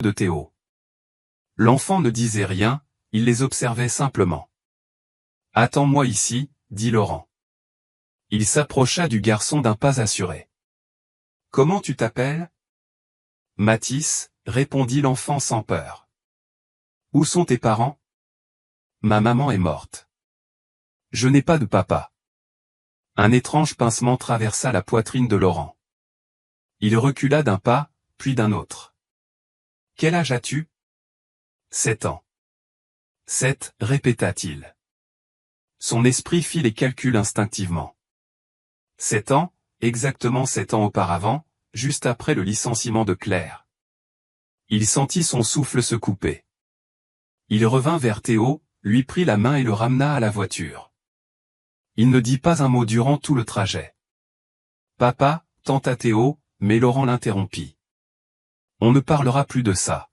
de Théo. L'enfant ne disait rien, il les observait simplement. « Attends-moi ici, » dit Laurent. Il s'approcha du garçon d'un pas assuré. « Comment tu t'appelles » ? « Mathis, » répondit l'enfant sans peur. « Où sont tes parents » ? « Ma maman est morte. »« Je n'ai pas de papa. » Un étrange pincement traversa la poitrine de Laurent. Il recula d'un pas, puis d'un autre. « Quel âge as-tu » ? « 7 ans. »« 7, » répéta-t-il. Son esprit fit les calculs instinctivement. 7 ans, exactement 7 ans auparavant, juste après le licenciement de Claire. Il sentit son souffle se couper. Il revint vers Théo, lui prit la main et le ramena à la voiture. Il ne dit pas un mot durant tout le trajet. « Papa » tenta Théo, mais Laurent l'interrompit. « On ne parlera plus de ça. »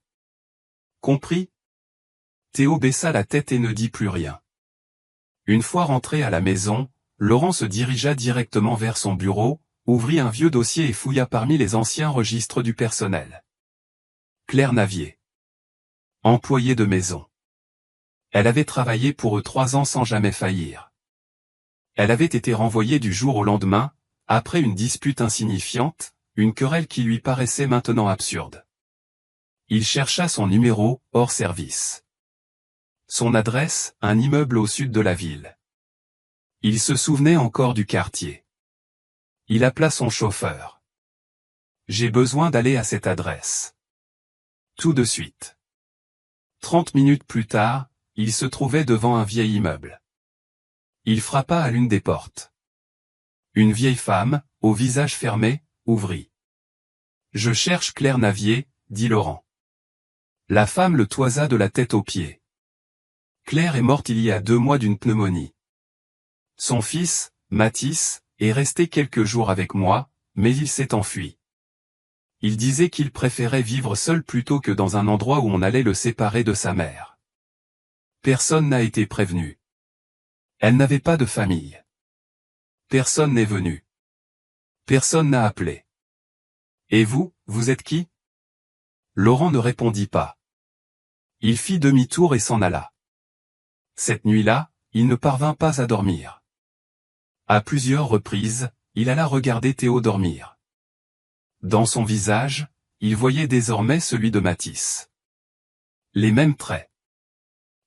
« Compris » Théo baissa la tête et ne dit plus rien. Une fois rentré à la maison, Laurent se dirigea directement vers son bureau, ouvrit un vieux dossier et fouilla parmi les anciens registres du personnel. Claire Navier. Employée de maison. Elle avait travaillé pour eux 3 ans sans jamais faillir. Elle avait été renvoyée du jour au lendemain, après une dispute insignifiante, une querelle qui lui paraissait maintenant absurde. Il chercha son numéro, hors service. Son adresse, un immeuble au sud de la ville. Il se souvenait encore du quartier. Il appela son chauffeur. « J'ai besoin d'aller à cette adresse. » Tout de suite. 30 minutes plus tard, il se trouvait devant un vieil immeuble. Il frappa à l'une des portes. Une vieille femme, au visage fermé, ouvrit. « Je cherche Claire Navier » dit Laurent. La femme le toisa de la tête aux pieds. Claire est morte il y a 2 mois d'une pneumonie. Son fils, Mathis, est resté quelques jours avec moi, mais il s'est enfui. Il disait qu'il préférait vivre seul plutôt que dans un endroit où on allait le séparer de sa mère. Personne n'a été prévenu. Elle n'avait pas de famille. Personne n'est venu. Personne n'a appelé. Et vous, vous êtes qui ? Laurent ne répondit pas. Il fit demi-tour et s'en alla. Cette nuit-là, il ne parvint pas à dormir. À plusieurs reprises, il alla regarder Théo dormir. Dans son visage, il voyait désormais celui de Mathis. Les mêmes traits.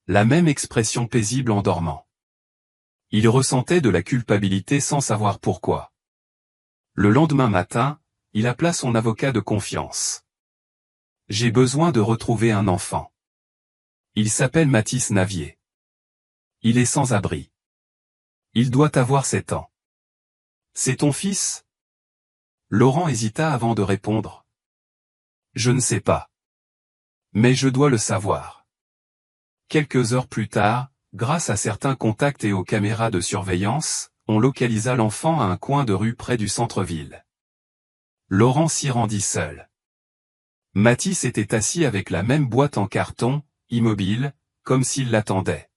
La même expression paisible en dormant. Il ressentait de la culpabilité sans savoir pourquoi. Le lendemain matin, il appela son avocat de confiance. « J'ai besoin de retrouver un enfant. Il s'appelle Mathis Navier. Il est sans abri. Il doit avoir 7 ans. C'est ton fils ?» Laurent hésita avant de répondre. « Je ne sais pas. Mais je dois le savoir. » Quelques heures plus tard, grâce à certains contacts et aux caméras de surveillance, on localisa l'enfant à un coin de rue près du centre-ville. Laurent s'y rendit seul. Mathis était assis avec la même boîte en carton, immobile, comme s'il l'attendait.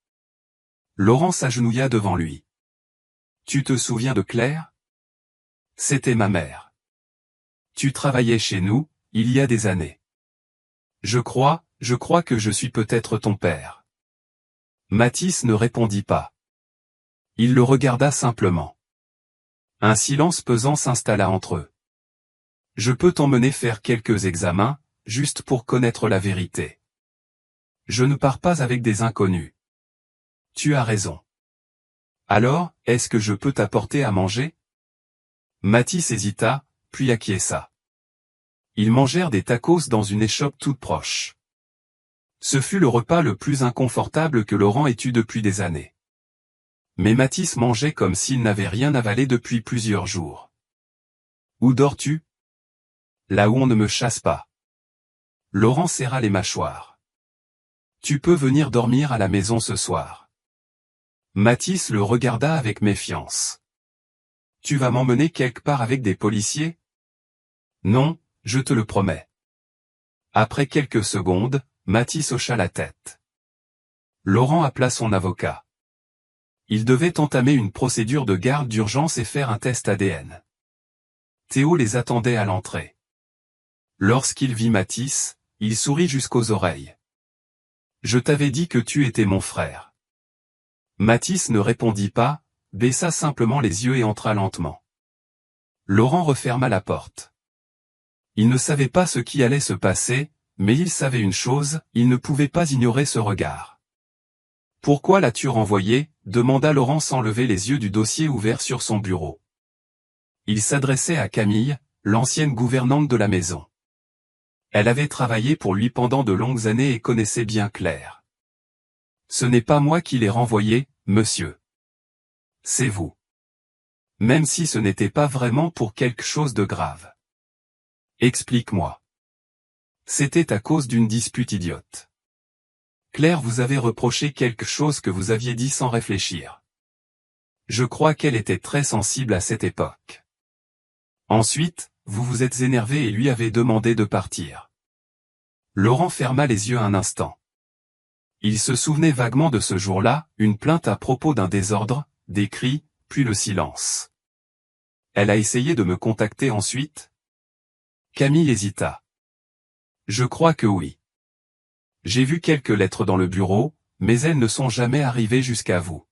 Laurent s'agenouilla devant lui. « Tu te souviens de Claire ? C'était ma mère. Tu travaillais chez nous, il y a des années. Je crois que je suis peut-être ton père. » Mathis ne répondit pas. Il le regarda simplement. Un silence pesant s'installa entre eux. « Je peux t'emmener faire quelques examens, juste pour connaître la vérité. Je ne pars pas avec des inconnus. » Tu as raison. Alors, est-ce que je peux t'apporter à manger ? Mathis hésita, puis acquiesça. Ils mangèrent des tacos dans une échoppe toute proche. Ce fut le repas le plus inconfortable que Laurent ait eu depuis des années. Mais Mathis mangeait comme s'il n'avait rien avalé depuis plusieurs jours. « Où dors-tu ? » Là où on ne me chasse pas. Laurent serra les mâchoires. « Tu peux venir dormir à la maison ce soir. » Mathis le regarda avec méfiance. « Tu vas m'emmener quelque part avec des policiers ? » Non, je te le promets. Après quelques secondes, Mathis hocha la tête. Laurent appela son avocat. Il devait entamer une procédure de garde d'urgence et faire un test ADN. Théo les attendait à l'entrée. Lorsqu'il vit Mathis, il sourit jusqu'aux oreilles. Je t'avais dit que tu étais mon frère. Mathis ne répondit pas, baissa simplement les yeux et entra lentement. Laurent referma la porte. Il ne savait pas ce qui allait se passer, mais il savait une chose, il ne pouvait pas ignorer ce regard. « Pourquoi l'as-tu renvoyé ?» demanda Laurent sans lever les yeux du dossier ouvert sur son bureau. Il s'adressait à Camille, l'ancienne gouvernante de la maison. Elle avait travaillé pour lui pendant de longues années et connaissait bien Claire. « Ce n'est pas moi qui l'ai renvoyé, monsieur. C'est vous. Même si ce n'était pas vraiment pour quelque chose de grave. Explique-moi. » C'était à cause d'une dispute idiote. Claire vous avait reproché quelque chose que vous aviez dit sans réfléchir. Je crois qu'elle était très sensible à cette époque. Ensuite, vous vous êtes énervé et lui avez demandé de partir. Laurent ferma les yeux un instant. Il se souvenait vaguement de ce jour-là, une plainte à propos d'un désordre, des cris, puis le silence. Elle a essayé de me contacter ensuite? Camille hésita. Je crois que oui. J'ai vu quelques lettres dans le bureau, mais elles ne sont jamais arrivées jusqu'à vous.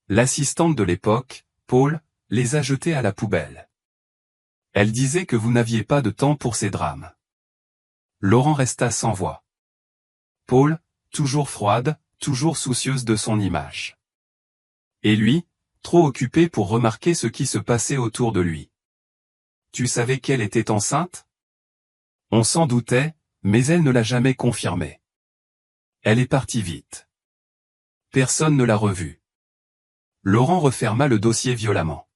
L'assistante de l'époque, Paul, les a jetées à la poubelle. Elle disait que vous n'aviez pas de temps pour ces drames. Laurent resta sans voix. Paul, toujours froide, toujours soucieuse de son image. Et lui, trop occupé pour remarquer ce qui se passait autour de lui. Tu savais qu'elle était enceinte? On s'en doutait, mais elle ne l'a jamais confirmé. Elle est partie vite. Personne ne l'a revue. Laurent referma le dossier violemment.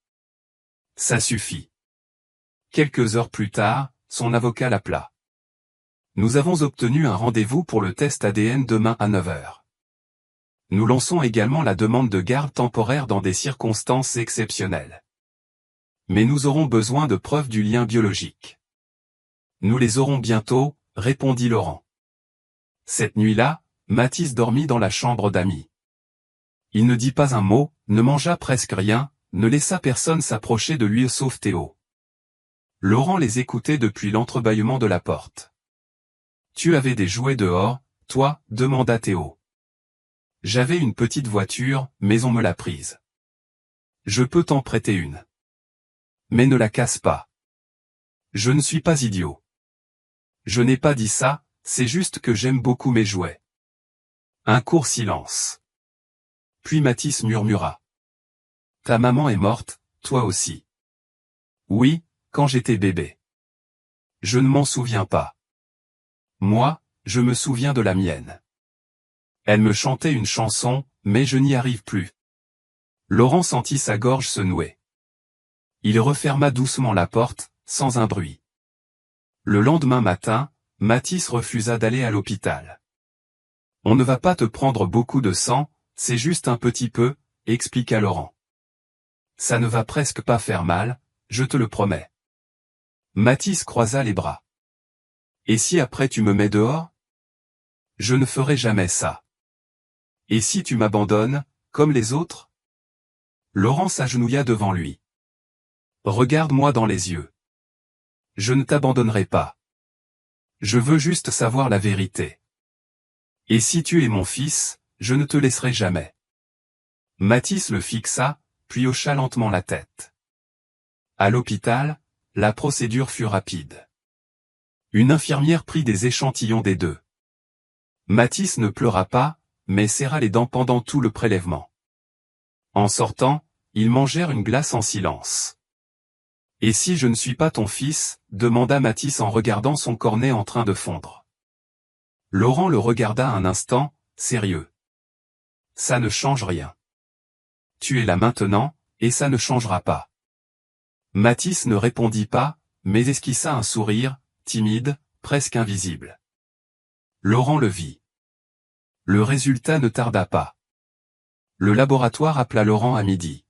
Ça suffit. Quelques heures plus tard, son avocat l'appela. Nous avons obtenu un rendez-vous pour le test ADN demain à 9 h. Nous lançons également la demande de garde temporaire dans des circonstances exceptionnelles. Mais nous aurons besoin de preuves du lien biologique. Nous les aurons bientôt, répondit Laurent. Cette nuit-là, Mathis dormit dans la chambre d'Amy. Il ne dit pas un mot, ne mangea presque rien, ne laissa personne s'approcher de lui sauf Théo. Laurent les écoutait depuis l'entrebâillement de la porte. « Tu avais des jouets dehors, toi ?» demanda Théo. « J'avais une petite voiture, mais on me l'a prise. Je peux t'en prêter une. Mais ne la casse pas. Je ne suis pas idiot. Je n'ai pas dit ça, c'est juste que j'aime beaucoup mes jouets. » Un court silence. Puis Mathis murmura. « Ta maman est morte, toi aussi. » « Oui, quand j'étais bébé. » « Je ne m'en souviens pas. » « Moi, je me souviens de la mienne. Elle me chantait une chanson, mais je n'y arrive plus. » Laurent sentit sa gorge se nouer. Il referma doucement la porte, sans un bruit. Le lendemain matin, Mathis refusa d'aller à l'hôpital. « On ne va pas te prendre beaucoup de sang, c'est juste un petit peu, » expliqua Laurent. « Ça ne va presque pas faire mal, je te le promets. » Mathis croisa les bras. « Et si après tu me mets dehors? Je ne ferai jamais ça. Et si tu m'abandonnes, comme les autres? » Laurent s'agenouilla devant lui. « Regarde-moi dans les yeux. Je ne t'abandonnerai pas. Je veux juste savoir la vérité. Et si tu es mon fils, je ne te laisserai jamais. » Mathis le fixa, puis hocha lentement la tête. À l'hôpital, la procédure fut rapide. Une infirmière prit des échantillons des deux. Mathis ne pleura pas, mais serra les dents pendant tout le prélèvement. En sortant, ils mangèrent une glace en silence. « Et si je ne suis pas ton fils ?» demanda Mathis en regardant son cornet en train de fondre. Laurent le regarda un instant, sérieux. « Ça ne change rien. Tu es là maintenant, et ça ne changera pas. » Mathis ne répondit pas, mais esquissa un sourire, timide, presque invisible. Laurent le vit. Le résultat ne tarda pas. Le laboratoire appela Laurent à midi.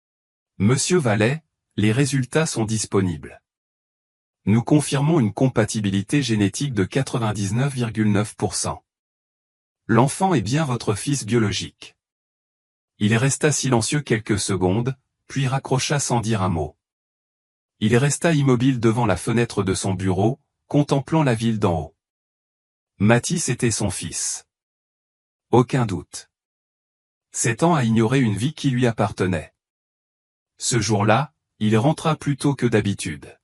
« Monsieur Vallet, les résultats sont disponibles. Nous confirmons une compatibilité génétique de 99,9%. L'enfant est bien votre fils biologique. » Il resta silencieux quelques secondes, puis raccrocha sans dire un mot. Il resta immobile devant la fenêtre de son bureau, contemplant la ville d'en haut. Mathis était son fils. Aucun doute. 7 ans à ignorer une vie qui lui appartenait. Ce jour-là, il rentra plus tôt que d'habitude.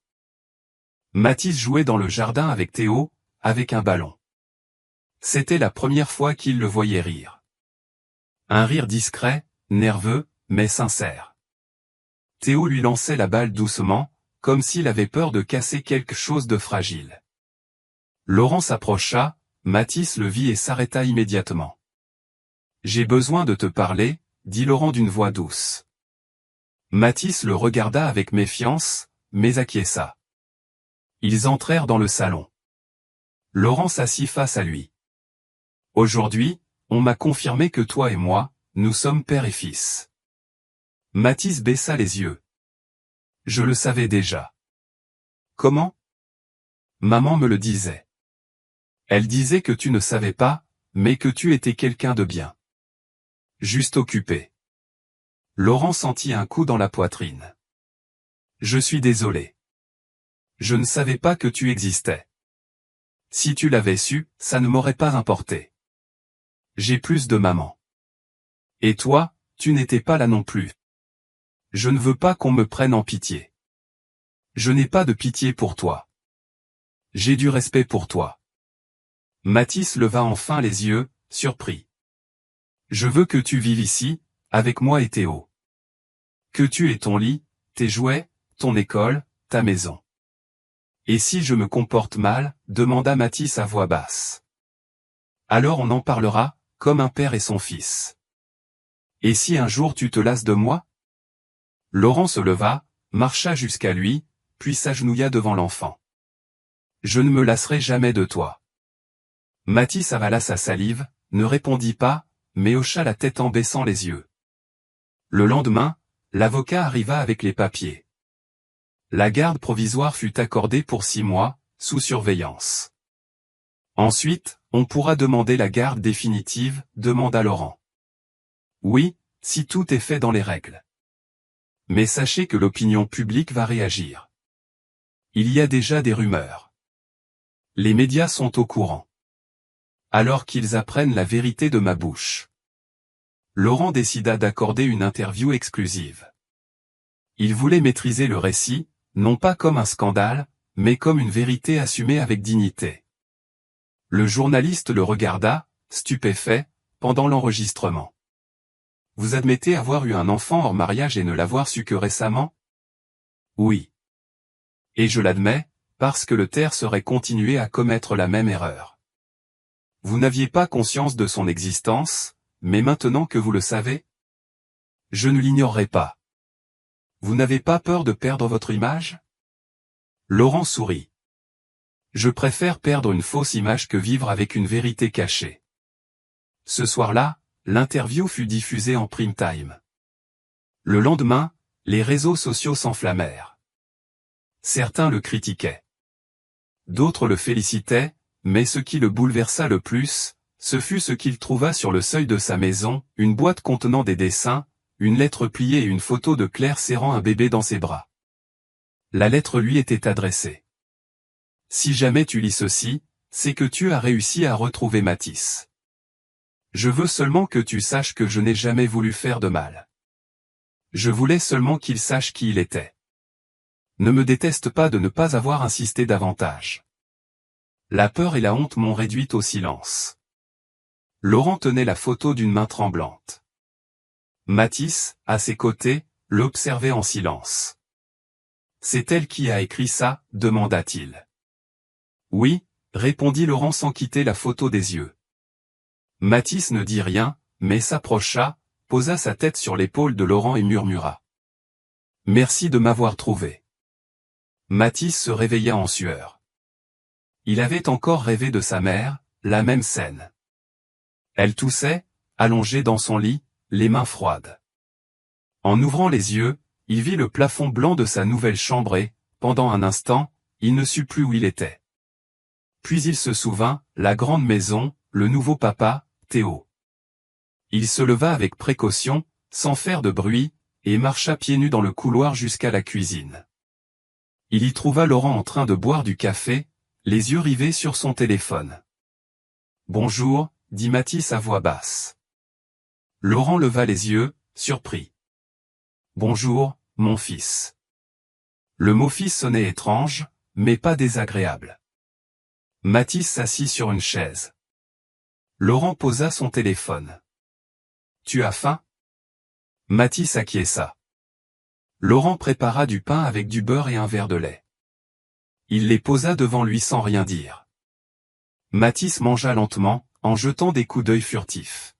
Mathis jouait dans le jardin avec Théo, avec un ballon. C'était la première fois qu'il le voyait rire. Un rire discret, nerveux, mais sincère. Théo lui lançait la balle doucement, comme s'il avait peur de casser quelque chose de fragile. Laurent s'approcha, Mathis le vit et s'arrêta immédiatement. « J'ai besoin de te parler », dit Laurent d'une voix douce. Mathis le regarda avec méfiance, mais acquiesça. Ils entrèrent dans le salon. Laurent s'assit face à lui. « Aujourd'hui, on m'a confirmé que toi et moi, nous sommes père et fils. » Mathis baissa les yeux. « Je le savais déjà. »« Comment ? » ?»« Maman me le disait. Elle disait que tu ne savais pas, mais que tu étais quelqu'un de bien. Juste occupé. » Laurent sentit un coup dans la poitrine. « Je suis désolé. Je ne savais pas que tu existais. Si tu l'avais su, ça ne m'aurait pas importé. J'ai plus de maman. Et toi, tu n'étais pas là non plus. Je ne veux pas qu'on me prenne en pitié. Je n'ai pas de pitié pour toi. J'ai du respect pour toi. » Mathis leva enfin les yeux, surpris. « Je veux que tu vives ici, avec moi et Théo. Que tu aies ton lit, tes jouets, ton école, ta maison. » « Et si je me comporte mal ?» demanda Mathis à voix basse. « Alors on en parlera, comme un père et son fils. Et si un jour tu te lasses de moi ?» Laurent se leva, marcha jusqu'à lui, puis s'agenouilla devant l'enfant. « Je ne me lasserai jamais de toi. » Mathis avala sa salive, ne répondit pas, mais hocha la tête en baissant les yeux. Le lendemain, l'avocat arriva avec les papiers. La garde provisoire fut accordée pour 6 mois, sous surveillance. Ensuite, on pourra demander la garde définitive, demanda Laurent. Oui, si tout est fait dans les règles. Mais sachez que l'opinion publique va réagir. Il y a déjà des rumeurs. Les médias sont au courant. Alors qu'ils apprennent la vérité de ma bouche. Laurent décida d'accorder une interview exclusive. Il voulait maîtriser le récit, non pas comme un scandale, mais comme une vérité assumée avec dignité. Le journaliste le regarda, stupéfait, pendant l'enregistrement. « Vous admettez avoir eu un enfant hors mariage et ne l'avoir su que récemment ? » ?»« Oui. Et je l'admets, parce que le taire serait continué à commettre la même erreur. Vous n'aviez pas conscience de son existence, mais maintenant que vous le savez ? Je ne l'ignorerai pas. Vous n'avez pas peur de perdre votre image ? Laurent sourit. Je préfère perdre une fausse image que vivre avec une vérité cachée. Ce soir-là, l'interview fut diffusée en prime time. Le lendemain, les réseaux sociaux s'enflammèrent. Certains le critiquaient. D'autres le félicitaient, mais ce qui le bouleversa le plus, ce fut ce qu'il trouva sur le seuil de sa maison, une boîte contenant des dessins, une lettre pliée et une photo de Claire serrant un bébé dans ses bras. La lettre lui était adressée. « Si jamais tu lis ceci, c'est que tu as réussi à retrouver Mathis. Je veux seulement que tu saches que je n'ai jamais voulu faire de mal. Je voulais seulement qu'il sache qui il était. Ne me déteste pas de ne pas avoir insisté davantage. La peur et la honte m'ont réduite au silence. » Laurent tenait la photo d'une main tremblante. Mathis, à ses côtés, l'observait en silence. « C'est elle qui a écrit ça ?» demanda-t-il. « Oui », répondit Laurent sans quitter la photo des yeux. Mathis ne dit rien, mais s'approcha, posa sa tête sur l'épaule de Laurent et murmura. « Merci de m'avoir trouvé. » Mathis se réveilla en sueur. Il avait encore rêvé de sa mère, la même scène. Elle toussait, allongée dans son lit, les mains froides. En ouvrant les yeux, il vit le plafond blanc de sa nouvelle chambre et, pendant un instant, il ne sut plus où il était. Puis il se souvint, la grande maison, le nouveau papa, Théo. Il se leva avec précaution, sans faire de bruit, et marcha pieds nus dans le couloir jusqu'à la cuisine. Il y trouva Laurent en train de boire du café, les yeux rivés sur son téléphone. Bonjour, dit Mathis à voix basse. Laurent leva les yeux, surpris. Bonjour, mon fils. Le mot fils sonnait étrange, mais pas désagréable. Mathis s'assit sur une chaise. Laurent posa son téléphone. Tu as faim? Mathis acquiesça. Laurent prépara du pain avec du beurre et un verre de lait. Il les posa devant lui sans rien dire. Mathis mangea lentement, en jetant des coups d'œil furtifs.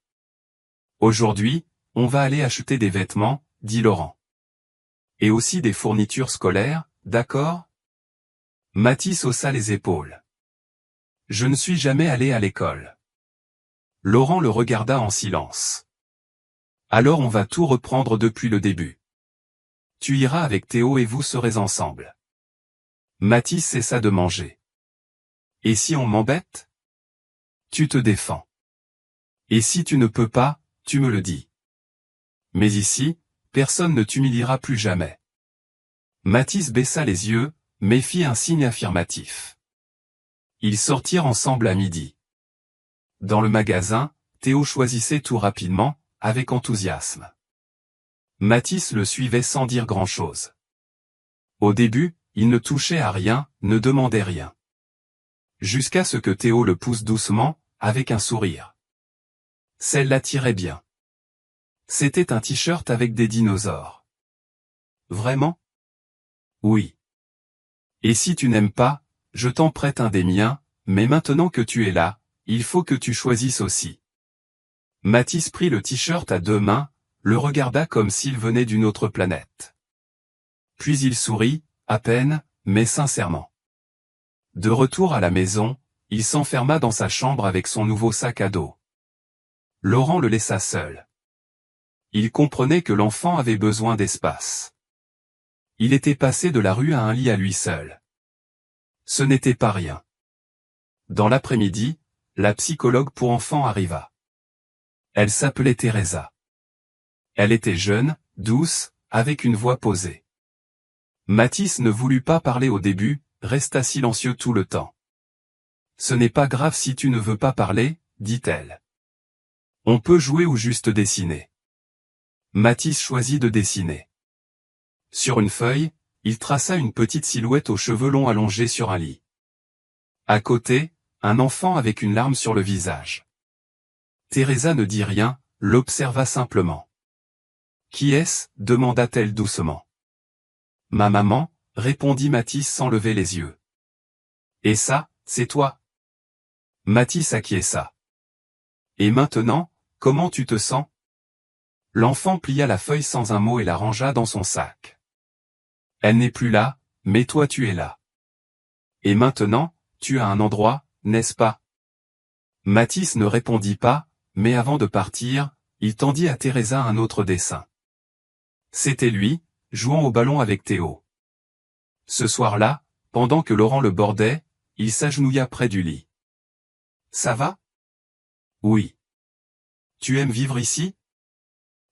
Aujourd'hui, on va aller acheter des vêtements, dit Laurent. Et aussi des fournitures scolaires, d'accord? Mathis haussa les épaules. Je ne suis jamais allé à l'école. Laurent le regarda en silence. Alors on va tout reprendre depuis le début. Tu iras avec Théo et vous serez ensemble. Mathis cessa de manger. Et si on m'embête? Tu te défends. Et si tu ne peux pas, tu me le dis. Mais ici, personne ne t'humiliera plus jamais. Mathis baissa les yeux, mais fit un signe affirmatif. Ils sortirent ensemble à midi. Dans le magasin, Théo choisissait tout rapidement, avec enthousiasme. Mathis le suivait sans dire grand-chose. Au début, il ne touchait à rien, ne demandait rien. Jusqu'à ce que Théo le pousse doucement, avec un sourire. Celle-là tirait bien. C'était un t-shirt avec des dinosaures. Vraiment? Oui. Et si tu n'aimes pas, je t'en prête un des miens, mais maintenant que tu es là, il faut que tu choisisses aussi. Mathis prit le t-shirt à deux mains, le regarda comme s'il venait d'une autre planète. Puis il sourit, à peine, mais sincèrement. De retour à la maison, il s'enferma dans sa chambre avec son nouveau sac à dos. Laurent le laissa seul. Il comprenait que l'enfant avait besoin d'espace. Il était passé de la rue à un lit à lui seul. Ce n'était pas rien. Dans l'après-midi, la psychologue pour enfants arriva. Elle s'appelait Teresa. Elle était jeune, douce, avec une voix posée. Mathis ne voulut pas parler au début, resta silencieux tout le temps. Ce n'est pas grave si tu ne veux pas parler, dit-elle. On peut jouer ou juste dessiner. Mathis choisit de dessiner. Sur une feuille, il traça une petite silhouette aux cheveux longs allongés sur un lit. À côté, un enfant avec une larme sur le visage. Teresa ne dit rien, l'observa simplement. « Qui est-ce » demanda-t-elle doucement. « Ma maman » répondit Mathis sans lever les yeux. « Et ça, c'est toi » Mathis acquiesça. « Et maintenant, comment tu te sens » L'enfant plia la feuille sans un mot et la rangea dans son sac. « Elle n'est plus là, mais toi tu es là. Et maintenant, tu as un endroit, n'est-ce pas » Mathis ne répondit pas, mais avant de partir, il tendit à Teresa un autre dessin. C'était lui, jouant au ballon avec Théo. Ce soir-là, pendant que Laurent le bordait, il s'agenouilla près du lit. « Ça va » ? « Oui. »« Tu aimes vivre ici »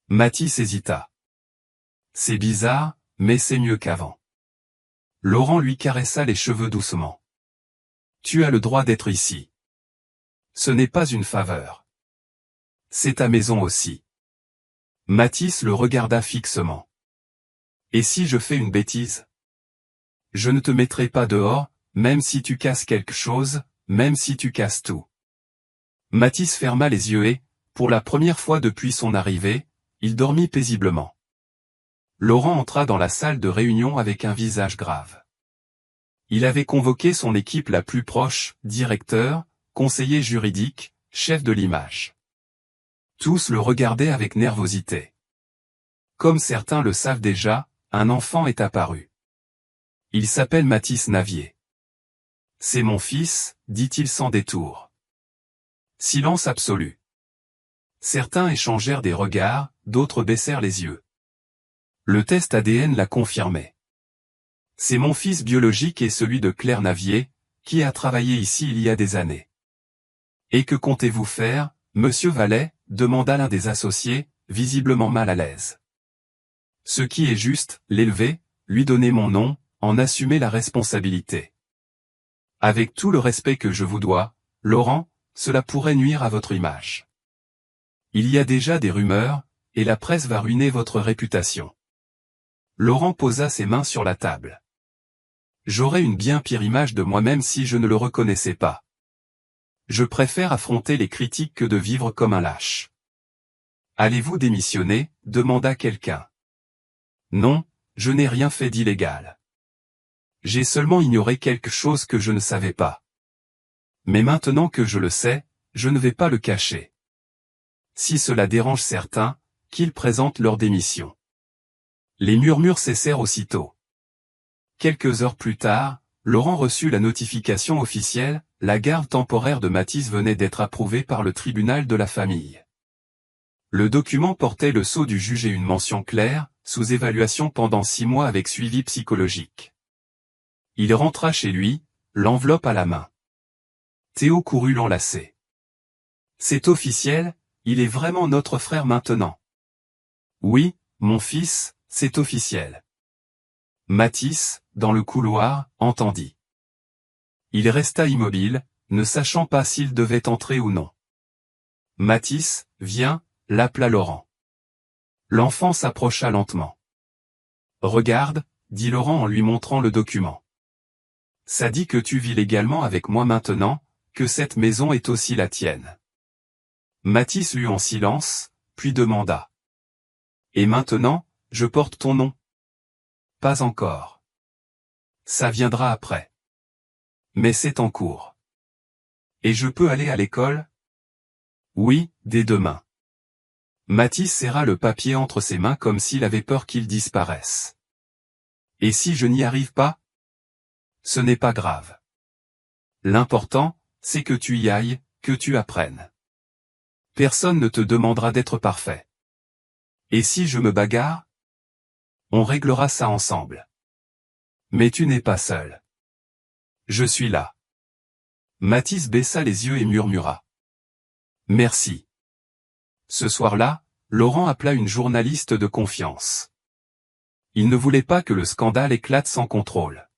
Mathis hésita. « C'est bizarre, mais c'est mieux qu'avant. » Laurent lui caressa les cheveux doucement. « Tu as le droit d'être ici. Ce n'est pas une faveur. C'est ta maison aussi. » Mathis le regarda fixement. « Et si je fais une bêtise ? Je ne te mettrai pas dehors, même si tu casses quelque chose, même si tu casses tout. » Mathis ferma les yeux et, pour la première fois depuis son arrivée, il dormit paisiblement. Laurent entra dans la salle de réunion avec un visage grave. Il avait convoqué son équipe la plus proche, directeur, conseiller juridique, chef de l'image. Tous le regardaient avec nervosité. Comme certains le savent déjà, un enfant est apparu. Il s'appelle Mathis Navier. « C'est mon fils » dit-il sans détour. Silence absolu. Certains échangèrent des regards, d'autres baissèrent les yeux. Le test ADN l'a confirmé. C'est mon fils biologique et celui de Claire Navier, qui a travaillé ici il y a des années. Et que comptez-vous faire, monsieur Vallet ? Demanda l'un des associés, visiblement mal à l'aise. Ce qui est juste, l'élever, lui donner mon nom, en assumer la responsabilité. Avec tout le respect que je vous dois, Laurent, cela pourrait nuire à votre image. Il y a déjà des rumeurs, et la presse va ruiner votre réputation. Laurent posa ses mains sur la table. J'aurais une bien pire image de moi-même si je ne le reconnaissais pas. Je préfère affronter les critiques que de vivre comme un lâche. Allez-vous démissionner ? Demanda quelqu'un. Non, je n'ai rien fait d'illégal. J'ai seulement ignoré quelque chose que je ne savais pas. Mais maintenant que je le sais, je ne vais pas le cacher. Si cela dérange certains, qu'ils présentent leur démission. Les murmures cessèrent aussitôt. Quelques heures plus tard, Laurent reçut la notification officielle, la garde temporaire de Mathis venait d'être approuvée par le tribunal de la famille. Le document portait le sceau du juge et une mention claire, sous évaluation pendant 6 mois avec suivi psychologique. Il rentra chez lui, l'enveloppe à la main. Théo courut l'enlacer. C'est officiel, il est vraiment notre frère maintenant. Oui, mon fils, c'est officiel. Mathis, dans le couloir, entendit. Il resta immobile, ne sachant pas s'il devait entrer ou non. Mathis, viens, l'appela Laurent. L'enfant s'approcha lentement. Regarde, dit Laurent en lui montrant le document. Ça dit que tu vis légalement avec moi maintenant, que cette maison est aussi la tienne. Mathis lut en silence, puis demanda. Et maintenant, je porte ton nom? Pas encore. Ça viendra après. Mais c'est en cours. Et je peux aller à l'école? Oui, dès demain. Mathis serra le papier entre ses mains comme s'il avait peur qu'il disparaisse. Et si je n'y arrive pas? Ce n'est pas grave. L'important, c'est que tu y ailles, que tu apprennes. Personne ne te demandera d'être parfait. Et si je me bagarre? On réglera ça ensemble. Mais tu n'es pas seul. Je suis là. Mathis baissa les yeux et murmura. Merci. Ce soir-là, Laurent appela une journaliste de confiance. Il ne voulait pas que le scandale éclate sans contrôle.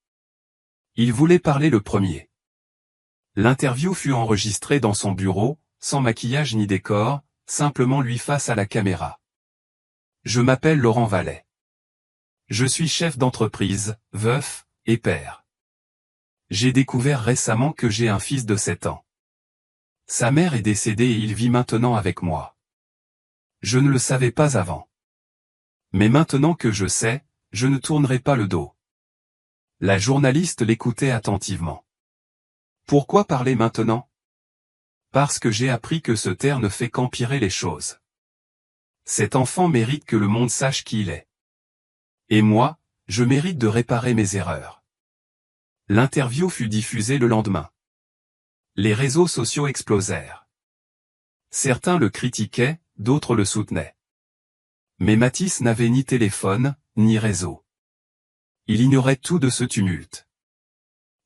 Il voulait parler le premier. L'interview fut enregistrée dans son bureau, sans maquillage ni décor, simplement lui face à la caméra. Je m'appelle Laurent Vallet. Je suis chef d'entreprise, veuf, et père. J'ai découvert récemment que j'ai un fils de 7 ans. Sa mère est décédée et il vit maintenant avec moi. Je ne le savais pas avant. Mais maintenant que je sais, je ne tournerai pas le dos. La journaliste l'écoutait attentivement. Pourquoi parler maintenant? Parce que j'ai appris que se taire ne fait qu'empirer les choses. Cet enfant mérite que le monde sache qui il est. Et moi, je mérite de réparer mes erreurs. L'interview fut diffusée le lendemain. Les réseaux sociaux explosèrent. Certains le critiquaient, d'autres le soutenaient. Mais Mathis n'avait ni téléphone, ni réseau. Il ignorait tout de ce tumulte.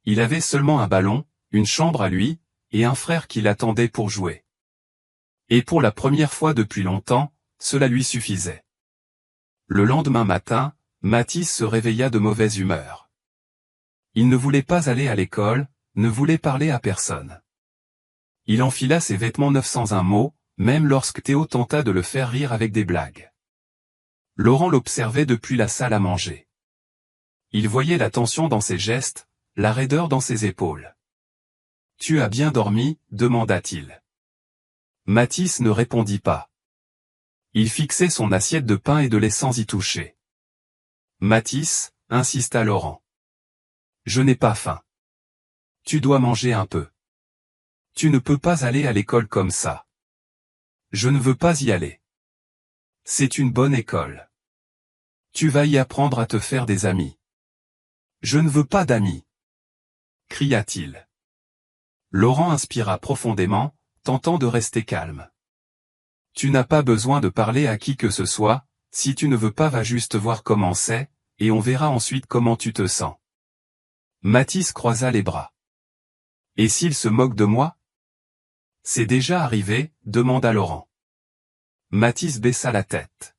Il avait seulement un ballon, une chambre à lui, et un frère qui l'attendait pour jouer. Et pour la première fois depuis longtemps, cela lui suffisait. Le lendemain matin, Mathis se réveilla de mauvaise humeur. Il ne voulait pas aller à l'école, ne voulait parler à personne. Il enfila ses vêtements neufs sans un mot, même lorsque Théo tenta de le faire rire avec des blagues. Laurent l'observait depuis la salle à manger. Il voyait la tension dans ses gestes, la raideur dans ses épaules. « Tu as bien dormi ?» demanda-t-il. Mathis ne répondit pas. Il fixait son assiette de pain et de lait sans y toucher. « Mathis, » insista Laurent. « Je n'ai pas faim. Tu dois manger un peu. Tu ne peux pas aller à l'école comme ça. Je ne veux pas y aller. C'est une bonne école. Tu vas y apprendre à te faire des amis. Je ne veux pas d'amis. » cria-t-il. Laurent inspira profondément, tentant de rester calme. Tu n'as pas besoin de parler à qui que ce soit, si tu ne veux pas va juste voir comment c'est, et on verra ensuite comment tu te sens. Mathis croisa les bras. Et s'il se moque de moi? C'est déjà arrivé, demanda Laurent. Mathis baissa la tête.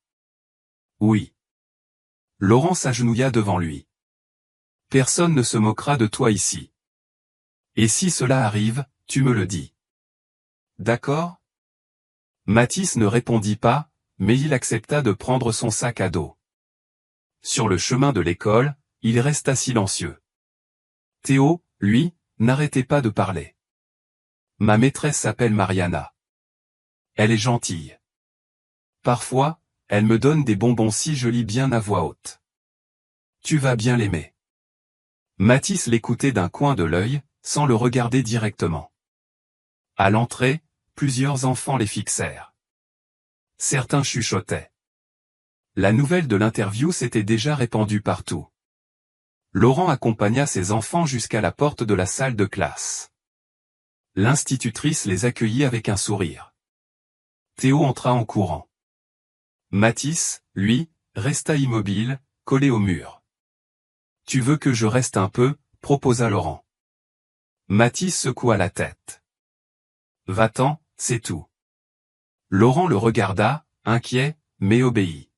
Oui. Laurent s'agenouilla devant lui. Personne ne se moquera de toi ici. Et si cela arrive, tu me le dis. d'accord? Mathis ne répondit pas, mais il accepta de prendre son sac à dos. Sur le chemin de l'école, il resta silencieux. Théo, lui, n'arrêtait pas de parler. Ma maîtresse s'appelle Mariana. Elle est gentille. Parfois, elle me donne des bonbons si je lis bien à voix haute. Tu vas bien l'aimer. Mathis l'écoutait d'un coin de l'œil, sans le regarder directement. À l'entrée, plusieurs enfants les fixèrent. Certains chuchotaient. La nouvelle de l'interview s'était déjà répandue partout. Laurent accompagna ses enfants jusqu'à la porte de la salle de classe. L'institutrice les accueillit avec un sourire. Théo entra en courant. Mathis, lui, resta immobile, collé au mur. « Tu veux que je reste un peu ?» proposa Laurent. Mathis secoua la tête. « Va-t'en, c'est tout. » Laurent le regarda, inquiet, mais obéit.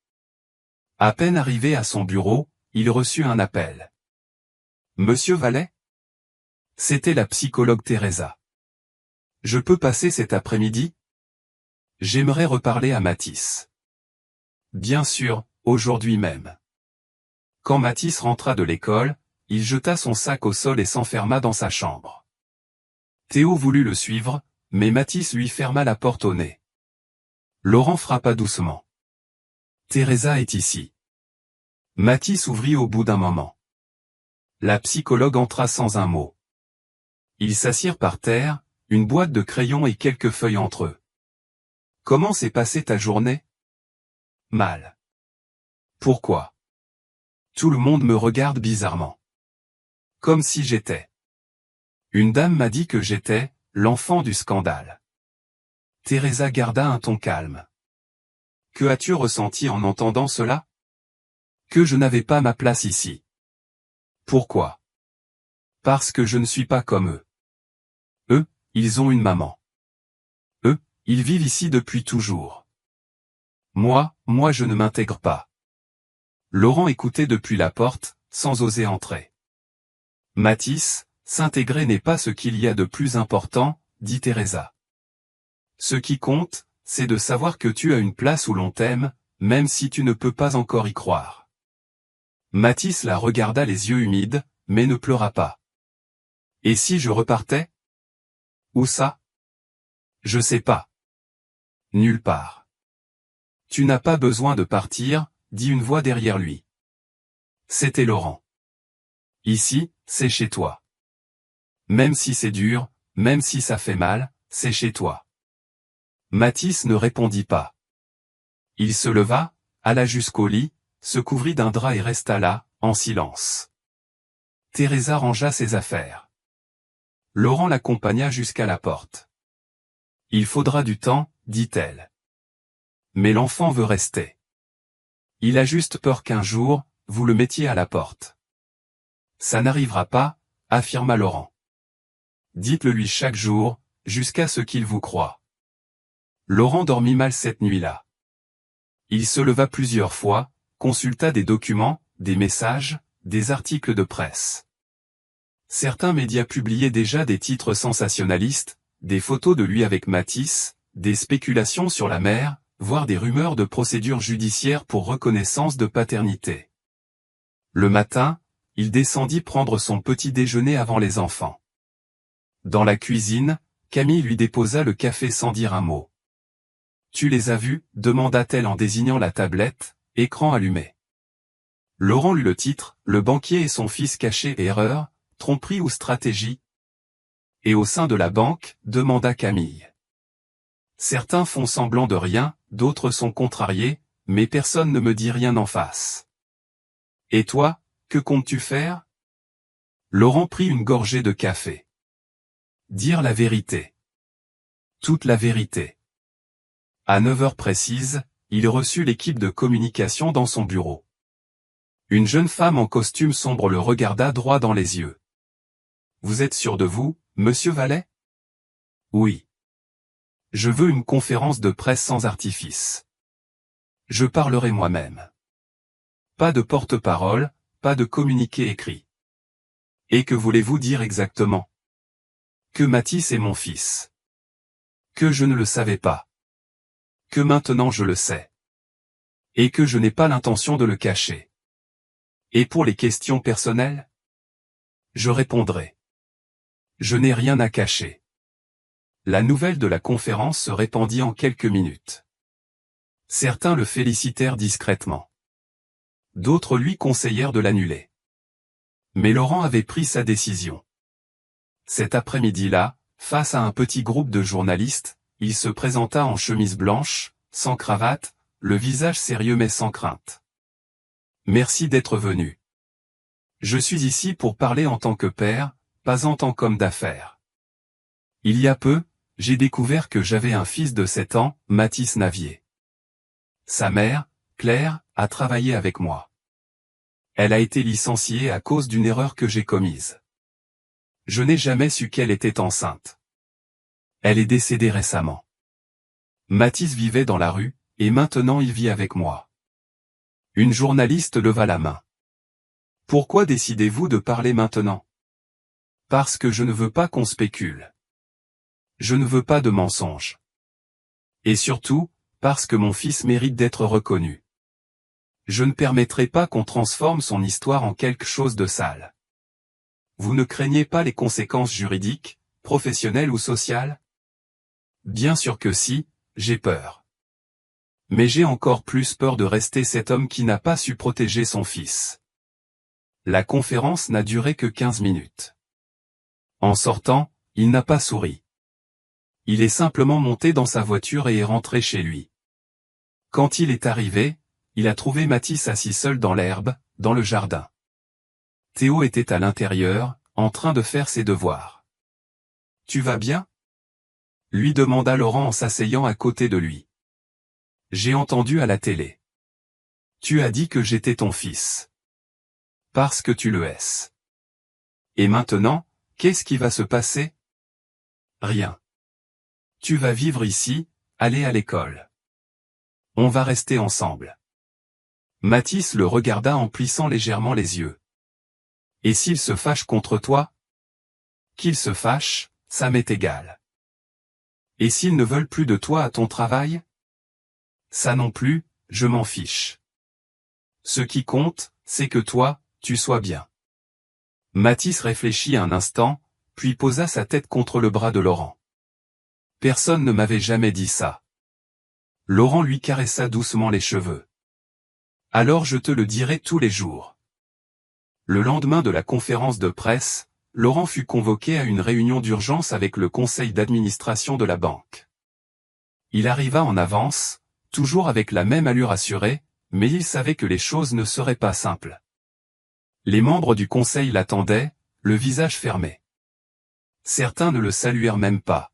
À peine arrivé à son bureau, il reçut un appel. « Monsieur Vallet ?» C'était la psychologue Teresa. « Je peux passer cet après-midi ? J'aimerais reparler à Mathis. » « Bien sûr, aujourd'hui même. » Quand Mathis rentra de l'école, il jeta son sac au sol et s'enferma dans sa chambre. Théo voulut le suivre, mais Mathis lui ferma la porte au nez. Laurent frappa doucement. « Teresa est ici. » Mathis ouvrit au bout d'un moment. La psychologue entra sans un mot. Ils s'assirent par terre, une boîte de crayons et quelques feuilles entre eux. « Comment s'est passée ta journée ? » « Mal. »« Pourquoi ? » Tout le monde me regarde bizarrement. Comme si j'étais. Une dame m'a dit que j'étais l'enfant du scandale. Teresa garda un ton calme. Que as-tu ressenti en entendant cela ? Que je n'avais pas ma place ici. Pourquoi ? Parce que je ne suis pas comme eux. Eux, ils ont une maman. Eux, ils vivent ici depuis toujours. Moi je ne m'intègre pas. Laurent écoutait depuis la porte, sans oser entrer. Mathis, s'intégrer n'est pas ce qu'il y a de plus important, dit Teresa. Ce qui compte, c'est de savoir que tu as une place où l'on t'aime, même si tu ne peux pas encore y croire. Mathis la regarda les yeux humides, mais ne pleura pas. Et si je repartais ? Où ça ? Je sais pas. Nulle part. Tu n'as pas besoin de partir, dit une voix derrière lui. C'était Laurent. Ici, c'est chez toi. Même si c'est dur, même si ça fait mal, c'est chez toi. Mathis ne répondit pas. Il se leva, alla jusqu'au lit, se couvrit d'un drap et resta là, en silence. Teresa rangea ses affaires. Laurent l'accompagna jusqu'à la porte. Il faudra du temps, dit-elle. Mais l'enfant veut rester. Il a juste peur qu'un jour, vous le mettiez à la porte. Ça n'arrivera pas, affirma Laurent. Dites-le lui chaque jour, jusqu'à ce qu'il vous croie. Laurent dormit mal cette nuit-là. Il se leva plusieurs fois, consulta des documents, des messages, des articles de presse. Certains médias publiaient déjà des titres sensationnalistes, des photos de lui avec Mathis, des spéculations sur la mère, voire des rumeurs de procédures judiciaires pour reconnaissance de paternité. Le matin, il descendit prendre son petit déjeuner avant les enfants. Dans la cuisine, Camille lui déposa le café sans dire un mot. « Tu les as vus ?» demanda-t-elle en désignant la tablette, écran allumé. Laurent lut le titre, « Le banquier et son fils cachés, erreur, tromperie ou stratégie ?» Et au sein de la banque, demanda Camille. Certains font semblant de rien, d'autres sont contrariés, mais personne ne me dit rien en face. Et toi, que comptes-tu faire ? Laurent prit une gorgée de café. Dire la vérité. Toute la vérité. À 9 heures précises, il reçut l'équipe de communication dans son bureau. Une jeune femme en costume sombre le regarda droit dans les yeux. « Vous êtes sûr de vous, monsieur Vallet ? » « Oui. Je veux une conférence de presse sans artifice. Je parlerai moi-même. Pas de porte-parole, pas de communiqué écrit. Et que voulez-vous dire exactement ? Que Mathis est mon fils. Que je ne le savais pas. Que maintenant je le sais. Et que je n'ai pas l'intention de le cacher. Et pour les questions personnelles? Je répondrai. Je n'ai rien à cacher. La nouvelle de la conférence se répandit en quelques minutes. Certains le félicitèrent discrètement. D'autres lui conseillèrent de l'annuler. Mais Laurent avait pris sa décision. Cet après-midi-là, face à un petit groupe de journalistes, il se présenta en chemise blanche, sans cravate, le visage sérieux mais sans crainte. Merci d'être venu. Je suis ici pour parler en tant que père, pas en tant qu'homme d'affaires. Il y a peu, j'ai découvert que j'avais un fils de 7 ans, Mathis Navier. Sa mère, Claire, a travaillé avec moi. Elle a été licenciée à cause d'une erreur que j'ai commise. Je n'ai jamais su qu'elle était enceinte. Elle est décédée récemment. Mathis vivait dans la rue, et maintenant il vit avec moi. Une journaliste leva la main. Pourquoi décidez-vous de parler maintenant? Parce que je ne veux pas qu'on spécule. Je ne veux pas de mensonges. Et surtout, parce que mon fils mérite d'être reconnu. Je ne permettrai pas qu'on transforme son histoire en quelque chose de sale. Vous ne craignez pas les conséquences juridiques, professionnelles ou sociales? Bien sûr que si, j'ai peur. Mais j'ai encore plus peur de rester cet homme qui n'a pas su protéger son fils. La conférence n'a duré que 15 minutes. En sortant, il n'a pas souri. Il est simplement monté dans sa voiture et est rentré chez lui. Quand il est arrivé, il a trouvé Mathis assis seul dans l'herbe, dans le jardin. Théo était à l'intérieur, en train de faire ses devoirs. « Tu vas bien ?» lui demanda Laurent en s'asseyant à côté de lui. « J'ai entendu à la télé. Tu as dit que j'étais ton fils. Parce que tu le es. Et maintenant, qu'est-ce qui va se passer? Rien. Tu vas vivre ici, aller à l'école. On va rester ensemble. » Mathis le regarda en plissant légèrement les yeux. « Et s'il se fâche contre toi? » Qu'il se fâche, ça m'est égal. Et s'ils ne veulent plus de toi à ton travail? Ça non plus, je m'en fiche. Ce qui compte, c'est que toi, tu sois bien. Mathis réfléchit un instant, puis posa sa tête contre le bras de Laurent. Personne ne m'avait jamais dit ça. Laurent lui caressa doucement les cheveux. Alors je te le dirai tous les jours. Le lendemain de la conférence de presse, Laurent fut convoqué à une réunion d'urgence avec le conseil d'administration de la banque. Il arriva en avance, toujours avec la même allure assurée, mais il savait que les choses ne seraient pas simples. Les membres du conseil l'attendaient, le visage fermé. Certains ne le saluèrent même pas.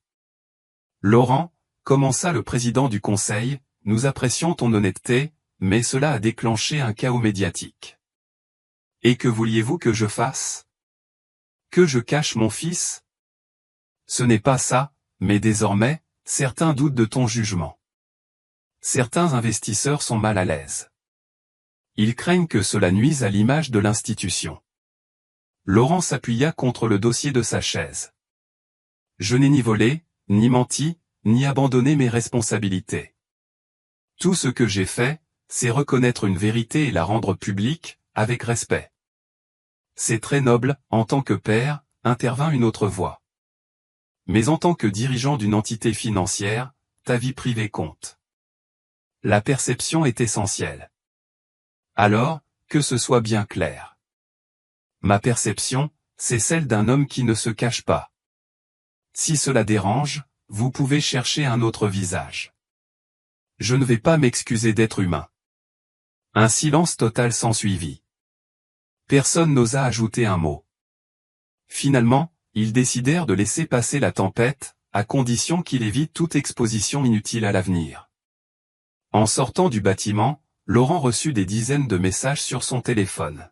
« Laurent, » commença le président du conseil, « nous apprécions ton honnêteté, mais cela a déclenché un chaos médiatique. Et que vouliez-vous que je fasse? Que je cache mon fils? Ce n'est pas ça, mais désormais, certains doutent de ton jugement. Certains investisseurs sont mal à l'aise. Ils craignent que cela nuise à l'image de l'institution. » Laurent s'appuya contre le dossier de sa chaise. « Je n'ai ni volé, ni menti, ni abandonné mes responsabilités. Tout ce que j'ai fait, c'est reconnaître une vérité et la rendre publique, avec respect. » C'est très noble, en tant que père, intervint une autre voix. Mais en tant que dirigeant d'une entité financière, ta vie privée compte. La perception est essentielle. Alors, que ce soit bien clair. Ma perception, c'est celle d'un homme qui ne se cache pas. Si cela dérange, vous pouvez chercher un autre visage. Je ne vais pas m'excuser d'être humain. Un silence total s'ensuivit. Personne n'osa ajouter un mot. Finalement, ils décidèrent de laisser passer la tempête, à condition qu'il évite toute exposition inutile à l'avenir. En sortant du bâtiment, Laurent reçut des dizaines de messages sur son téléphone.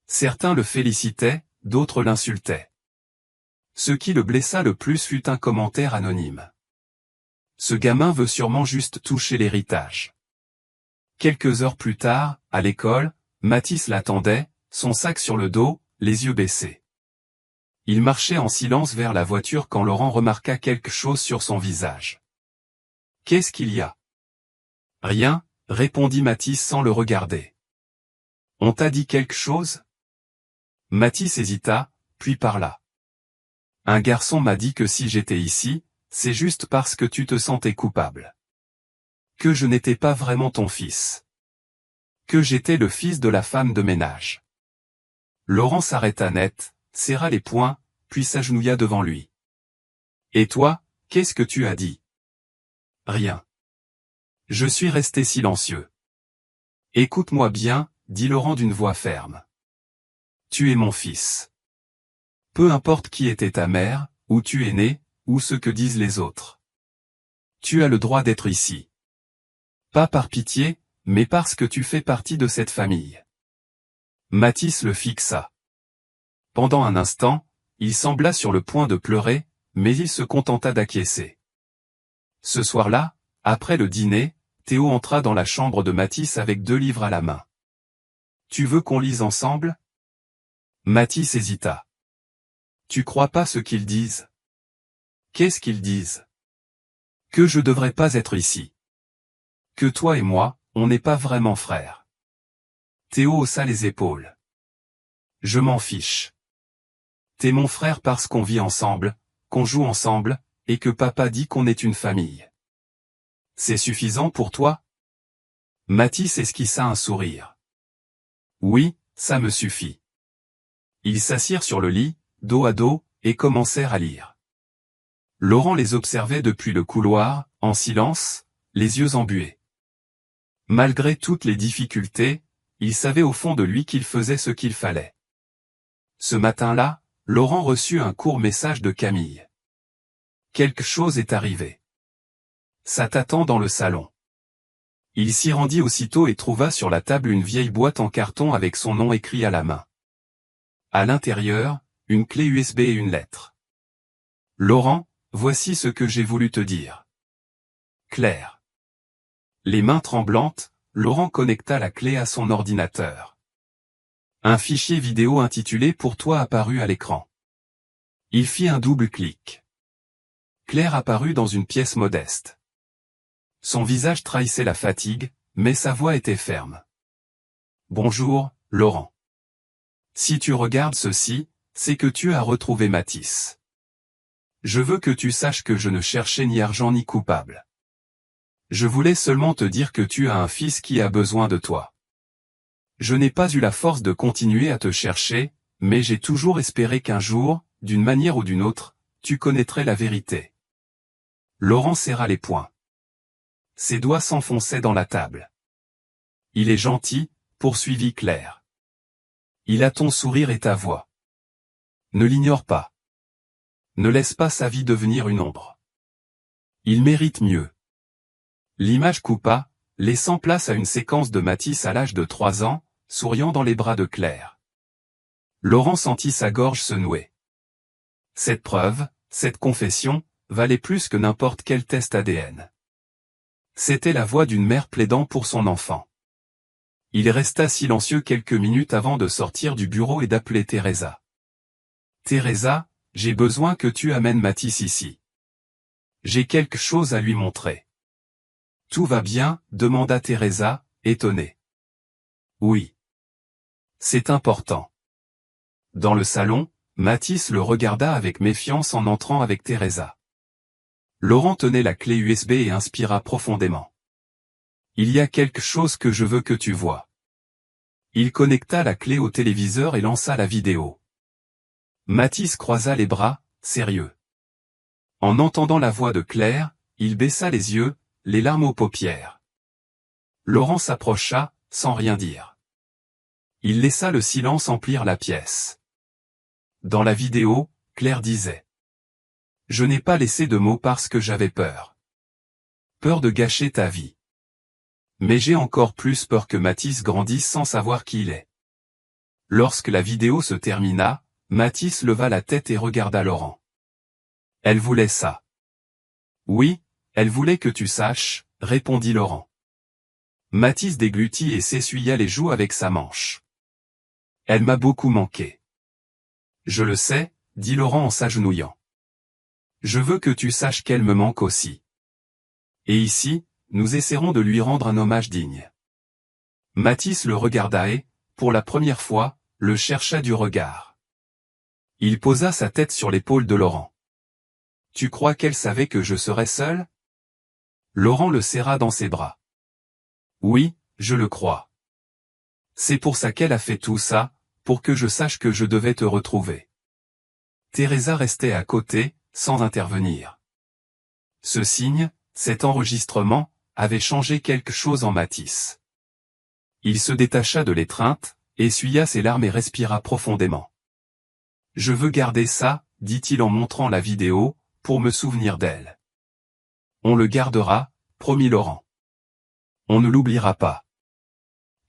Certains le félicitaient, d'autres l'insultaient. Ce qui le blessa le plus fut un commentaire anonyme. Ce gamin veut sûrement juste toucher l'héritage. Quelques heures plus tard, à l'école, Mathis l'attendait, son sac sur le dos, les yeux baissés. Il marchait en silence vers la voiture quand Laurent remarqua quelque chose sur son visage. « Qu'est-ce qu'il y a ?»« Rien, » répondit Mathis sans le regarder. « On t'a dit quelque chose ?» Mathis hésita, puis parla. « Un garçon m'a dit que si j'étais ici, c'est juste parce que tu te sentais coupable. Que je n'étais pas vraiment ton fils. Que j'étais le fils de la femme de ménage. » Laurent s'arrêta net, serra les poings, puis s'agenouilla devant lui. « Et toi, qu'est-ce que tu as dit ?»« Rien. » Je suis resté silencieux. « Écoute-moi bien, » dit Laurent d'une voix ferme. « Tu es mon fils. Peu importe qui était ta mère, où tu es né, ou ce que disent les autres. Tu as le droit d'être ici. Pas par pitié, mais parce que tu fais partie de cette famille. » Mathis le fixa. Pendant un instant, il sembla sur le point de pleurer, mais il se contenta d'acquiescer. Ce soir-là, après le dîner, Théo entra dans la chambre de Mathis avec 2 livres à la main. « Tu veux qu'on lise ensemble ?» Mathis hésita. « Tu crois pas ce qu'ils disent ?»« Qu'est-ce qu'ils disent ?»« Que je devrais pas être ici. Que toi et moi, on n'est pas vraiment frères. » Théo haussa les épaules. « Je m'en fiche. T'es mon frère parce qu'on vit ensemble, qu'on joue ensemble, et que papa dit qu'on est une famille. C'est suffisant pour toi ?» Mathis esquissa un sourire. « Oui, ça me suffit. » Ils s'assirent sur le lit, dos à dos, et commencèrent à lire. Laurent les observait depuis le couloir, en silence, les yeux embués. Malgré toutes les difficultés, il savait au fond de lui qu'il faisait ce qu'il fallait. Ce matin-là, Laurent reçut un court message de Camille. « Quelque chose est arrivé. Ça t'attend dans le salon. » Il s'y rendit aussitôt et trouva sur la table une vieille boîte en carton avec son nom écrit à la main. À l'intérieur, une clé USB et une lettre. « Laurent, voici ce que j'ai voulu te dire. Claire. » Les mains tremblantes, Laurent connecta la clé à son ordinateur. Un fichier vidéo intitulé « Pour toi » apparut à l'écran. Il fit un double clic. Claire apparut dans une pièce modeste. Son visage trahissait la fatigue, mais sa voix était ferme. « Bonjour, Laurent. Si tu regardes ceci, c'est que tu as retrouvé Mathis. Je veux que tu saches que je ne cherchais ni argent ni coupable. Je voulais seulement te dire que tu as un fils qui a besoin de toi. Je n'ai pas eu la force de continuer à te chercher, mais j'ai toujours espéré qu'un jour, d'une manière ou d'une autre, tu connaîtrais la vérité. » Laurent serra les poings. Ses doigts s'enfonçaient dans la table. « Il est gentil, » poursuivit Claire. « Il a ton sourire et ta voix. Ne l'ignore pas. Ne laisse pas sa vie devenir une ombre. Il mérite mieux. » L'image coupa, laissant place à une séquence de Mathis à l'âge de 3 ans, souriant dans les bras de Claire. Laurent sentit sa gorge se nouer. Cette preuve, cette confession, valait plus que n'importe quel test ADN. C'était la voix d'une mère plaidant pour son enfant. Il resta silencieux quelques minutes avant de sortir du bureau et d'appeler Teresa. « Teresa, j'ai besoin que tu amènes Mathis ici. J'ai quelque chose à lui montrer. »« Tout va bien ?» demanda Teresa, étonnée. « Oui. C'est important. » Dans le salon, Mathis le regarda avec méfiance en entrant avec Teresa. Laurent tenait la clé USB et inspira profondément. « Il y a quelque chose que je veux que tu vois. » Il connecta la clé au téléviseur et lança la vidéo. Mathis croisa les bras, sérieux. En entendant la voix de Claire, il baissa les yeux, les larmes aux paupières. Laurent s'approcha, sans rien dire. Il laissa le silence emplir la pièce. Dans la vidéo, Claire disait. « Je n'ai pas laissé de mots parce que j'avais peur. Peur de gâcher ta vie. Mais j'ai encore plus peur que Mathis grandisse sans savoir qui il est. » Lorsque la vidéo se termina, Mathis leva la tête et regarda Laurent. « Elle voulait ça. »« Oui, elle voulait que tu saches, » répondit Laurent. Mathis déglutit et s'essuya les joues avec sa manche. « Elle m'a beaucoup manqué. » « Je le sais, » dit Laurent en s'agenouillant. Je veux que tu saches qu'elle me manque aussi. Et ici, nous essaierons de lui rendre un hommage digne. Mathis le regarda et, pour la première fois, le chercha du regard. Il posa sa tête sur l'épaule de Laurent. Tu crois qu'elle savait que je serais seul? Laurent le serra dans ses bras. Oui, je le crois. C'est pour ça qu'elle a fait tout ça, pour que je sache que je devais te retrouver. Teresa restait à côté, sans intervenir. Ce signe, cet enregistrement, avait changé quelque chose en Mathis. Il se détacha de l'étreinte, essuya ses larmes et respira profondément. Je veux garder ça, dit-il en montrant la vidéo, pour me souvenir d'elle. On le gardera, promit Laurent. On ne l'oubliera pas.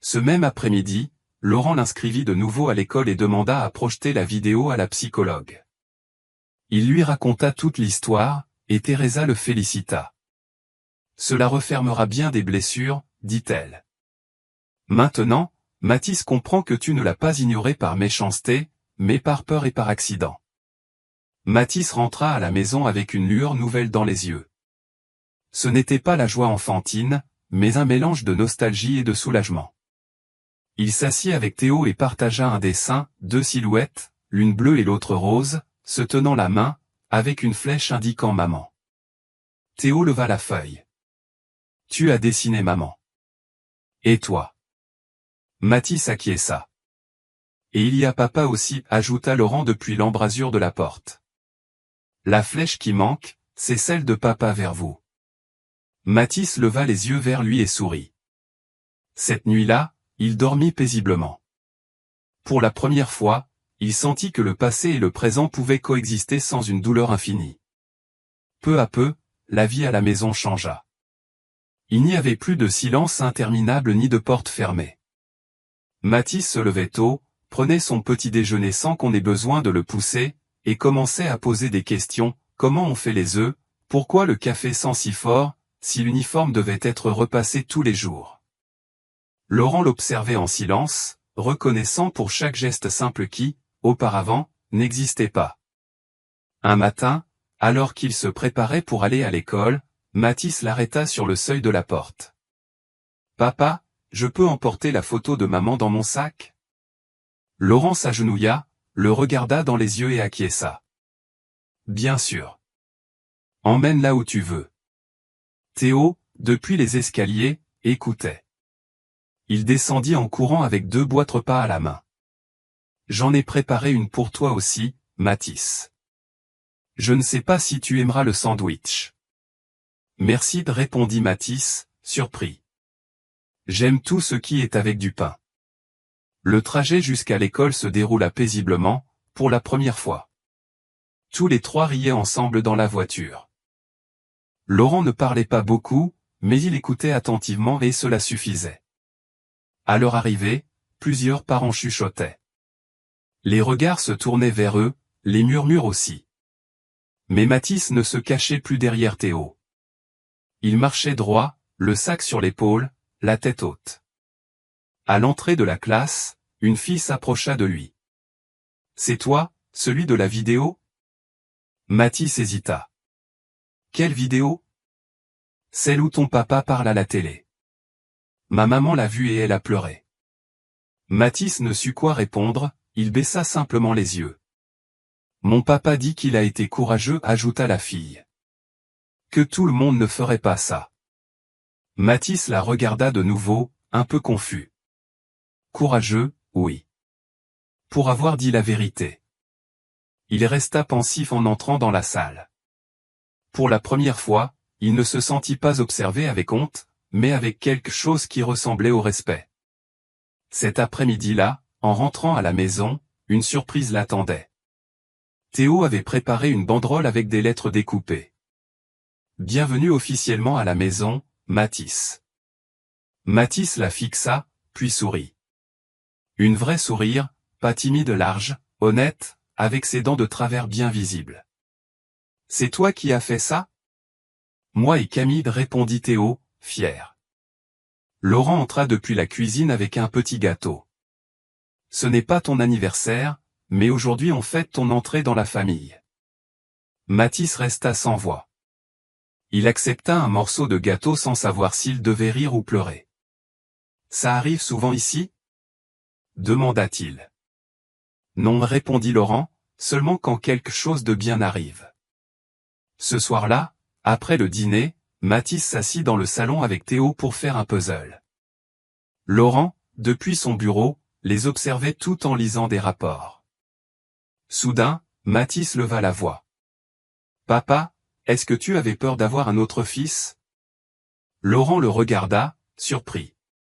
Ce même après-midi, Laurent l'inscrivit de nouveau à l'école et demanda à projeter la vidéo à la psychologue. Il lui raconta toute l'histoire, et Teresa le félicita. Cela refermera bien des blessures, dit-elle. Maintenant, Mathis comprend que tu ne l'as pas ignoré par méchanceté, mais par peur et par accident. Mathis rentra à la maison avec une lueur nouvelle dans les yeux. Ce n'était pas la joie enfantine, mais un mélange de nostalgie et de soulagement. Il s'assit avec Théo et partagea un dessin, 2 silhouettes, l'une bleue et l'autre rose, se tenant la main, avec une flèche indiquant maman. Théo leva la feuille. Tu as dessiné maman. Et toi? Mathis acquiesça. Et il y a papa aussi, ajouta Laurent depuis l'embrasure de la porte. La flèche qui manque, c'est celle de papa vers vous. Mathis leva les yeux vers lui et sourit. Cette nuit-là, il dormit paisiblement. Pour la première fois, il sentit que le passé et le présent pouvaient coexister sans une douleur infinie. Peu à peu, la vie à la maison changea. Il n'y avait plus de silence interminable ni de porte fermée. Mathis se levait tôt, prenait son petit déjeuner sans qu'on ait besoin de le pousser, et commençait à poser des questions, comment on fait les œufs, pourquoi le café sent si fort, si l'uniforme devait être repassé tous les jours. Laurent l'observait en silence, reconnaissant pour chaque geste simple qui, auparavant, n'existait pas. Un matin, alors qu'il se préparait pour aller à l'école, Mathis l'arrêta sur le seuil de la porte. « Papa, je peux emporter la photo de maman dans mon sac ?» Laurent s'agenouilla, le regarda dans les yeux et acquiesça. « Bien sûr. Emmène-la où tu veux. » Théo, depuis les escaliers, écoutait. Il descendit en courant avec 2 boîtes repas à la main. « J'en ai préparé une pour toi aussi, Mathis. Je ne sais pas si tu aimeras le sandwich. » Merci, répondit Mathis, surpris. « J'aime tout ce qui est avec du pain. » Le trajet jusqu'à l'école se déroula paisiblement, pour la première fois. Tous les 3 riaient ensemble dans la voiture. Laurent ne parlait pas beaucoup, mais il écoutait attentivement et cela suffisait. À leur arrivée, plusieurs parents chuchotaient. Les regards se tournaient vers eux, les murmures aussi. Mais Mathis ne se cachait plus derrière Théo. Il marchait droit, le sac sur l'épaule, la tête haute. À l'entrée de la classe, une fille s'approcha de lui. « C'est toi, celui de la vidéo ?» Mathis hésita. « Quelle vidéo ? » « Celle où ton papa parle à la télé. Ma maman l'a vue et elle a pleuré. » Mathis ne sut quoi répondre, il baissa simplement les yeux. « Mon papa dit qu'il a été courageux, ajouta la fille. Que tout le monde ne ferait pas ça. » Mathis la regarda de nouveau, un peu confus. « Courageux, oui. Pour avoir dit la vérité. » Il resta pensif en entrant dans la salle. Pour la première fois, il ne se sentit pas observé avec honte, mais avec quelque chose qui ressemblait au respect. Cet après-midi-là, en rentrant à la maison, une surprise l'attendait. Théo avait préparé une banderole avec des lettres découpées. « Bienvenue officiellement à la maison, Mathis. » Mathis la fixa, puis sourit. Une vraie sourire, pas timide, large, honnête, avec ses dents de travers bien visibles. « C'est toi qui as fait ça ? » Moi et Camille, répondit Théo, fier. Laurent entra depuis la cuisine avec un petit gâteau. « Ce n'est pas ton anniversaire, mais aujourd'hui on fête ton entrée dans la famille. Mathis resta sans voix. Il accepta un morceau de gâteau sans savoir s'il devait rire ou pleurer. Ça arrive souvent ici? Demanda-t-il. Non, répondit Laurent, seulement quand quelque chose de bien arrive. Ce soir-là, après le dîner, Mathis s'assit dans le salon avec Théo pour faire un puzzle. Laurent, depuis son bureau, les observait tout en lisant des rapports. Soudain, Mathis leva la voix. « Papa, est-ce que tu avais peur d'avoir un autre fils ?» Laurent le regarda, surpris.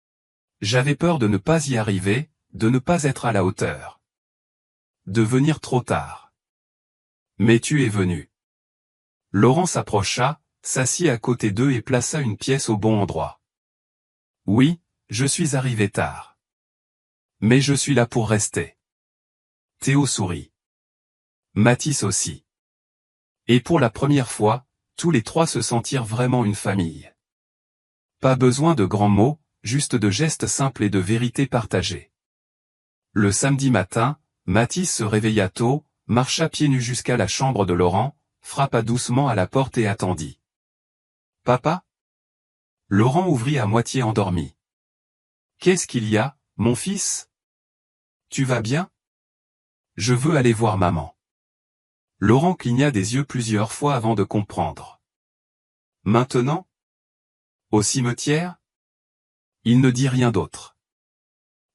« J'avais peur de ne pas y arriver, de ne pas être à la hauteur. De venir trop tard. Mais tu es venu. » Laurent s'approcha, s'assit à côté d'eux et plaça une pièce au bon endroit. « Oui, je suis arrivé tard. Mais je suis là pour rester. » Théo sourit. Mathis aussi. Et pour la première fois, tous les trois se sentirent vraiment une famille. Pas besoin de grands mots, juste de gestes simples et de vérités partagées. Le samedi matin, Mathis se réveilla tôt, marcha pieds nus jusqu'à la chambre de Laurent, frappa doucement à la porte et attendit. « Papa ?» Laurent ouvrit à moitié endormi. « Qu'est-ce qu'il y a, mon fils ? Tu vas bien ? Je veux aller voir maman. » Laurent cligna des yeux plusieurs fois avant de comprendre. « Maintenant ? Au cimetière ?» Il ne dit rien d'autre.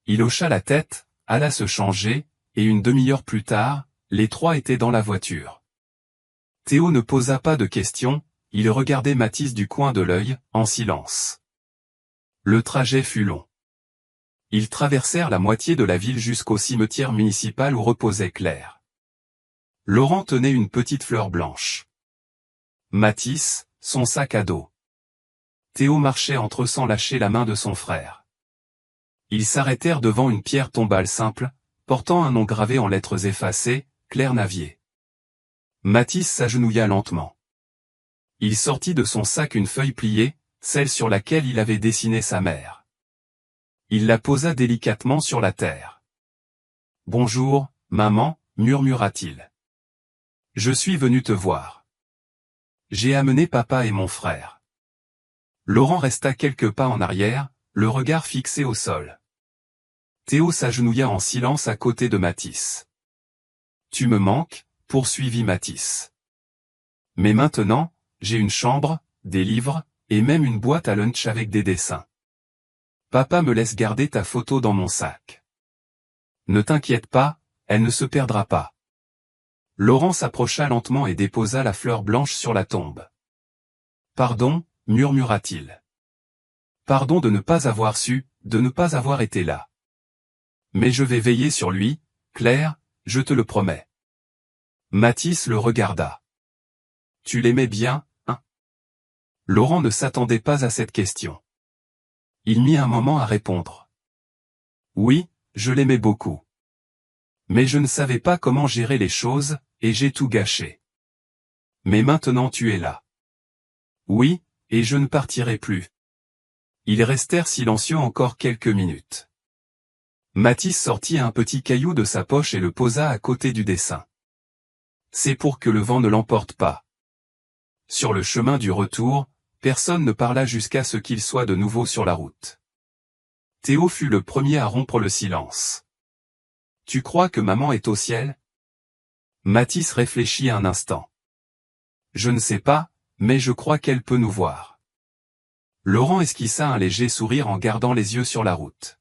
Il hocha la tête, alla se changer, et une demi-heure plus tard, les trois étaient dans la voiture. Théo ne posa pas de questions, il regardait Mathis du coin de l'œil, en silence. Le trajet fut long. Ils traversèrent la moitié de la ville jusqu'au cimetière municipal où reposait Claire. Laurent tenait une petite fleur blanche. Mathis, son sac à dos. Théo marchait entre eux sans lâcher la main de son frère. Ils s'arrêtèrent devant une pierre tombale simple, portant un nom gravé en lettres effacées, Claire Navier. Mathis s'agenouilla lentement. Il sortit de son sac une feuille pliée, celle sur laquelle il avait dessiné sa mère. Il la posa délicatement sur la terre. « Bonjour, maman, » murmura-t-il. « Je suis venu te voir. J'ai amené papa et mon frère. » Laurent resta quelques pas en arrière, le regard fixé au sol. Théo s'agenouilla en silence à côté de Mathis. « Tu me manques ?» poursuivit Mathis. « Mais maintenant, j'ai une chambre, des livres, et même une boîte à lunch avec des dessins. Papa me laisse garder ta photo dans mon sac. Ne t'inquiète pas, elle ne se perdra pas. » Laurent s'approcha lentement et déposa la fleur blanche sur la tombe. « Pardon, » murmura-t-il. « Pardon de ne pas avoir su, de ne pas avoir été là. Mais je vais veiller sur lui, Claire, je te le promets. » Mathis le regarda. « Tu l'aimais bien, hein ?» Laurent ne s'attendait pas à cette question. Il mit un moment à répondre. « Oui, je l'aimais beaucoup. Mais je ne savais pas comment gérer les choses, et j'ai tout gâché. Mais maintenant tu es là. Oui, et je ne partirai plus. » Ils restèrent silencieux encore quelques minutes. Mathis sortit un petit caillou de sa poche et le posa à côté du dessin. « C'est pour que le vent ne l'emporte pas. » Sur le chemin du retour, personne ne parla jusqu'à ce qu'il soit de nouveau sur la route. Théo fut le premier à rompre le silence. « Tu crois que maman est au ciel ?» Mathis réfléchit un instant. « Je ne sais pas, mais je crois qu'elle peut nous voir. » Laurent esquissa un léger sourire en gardant les yeux sur la route.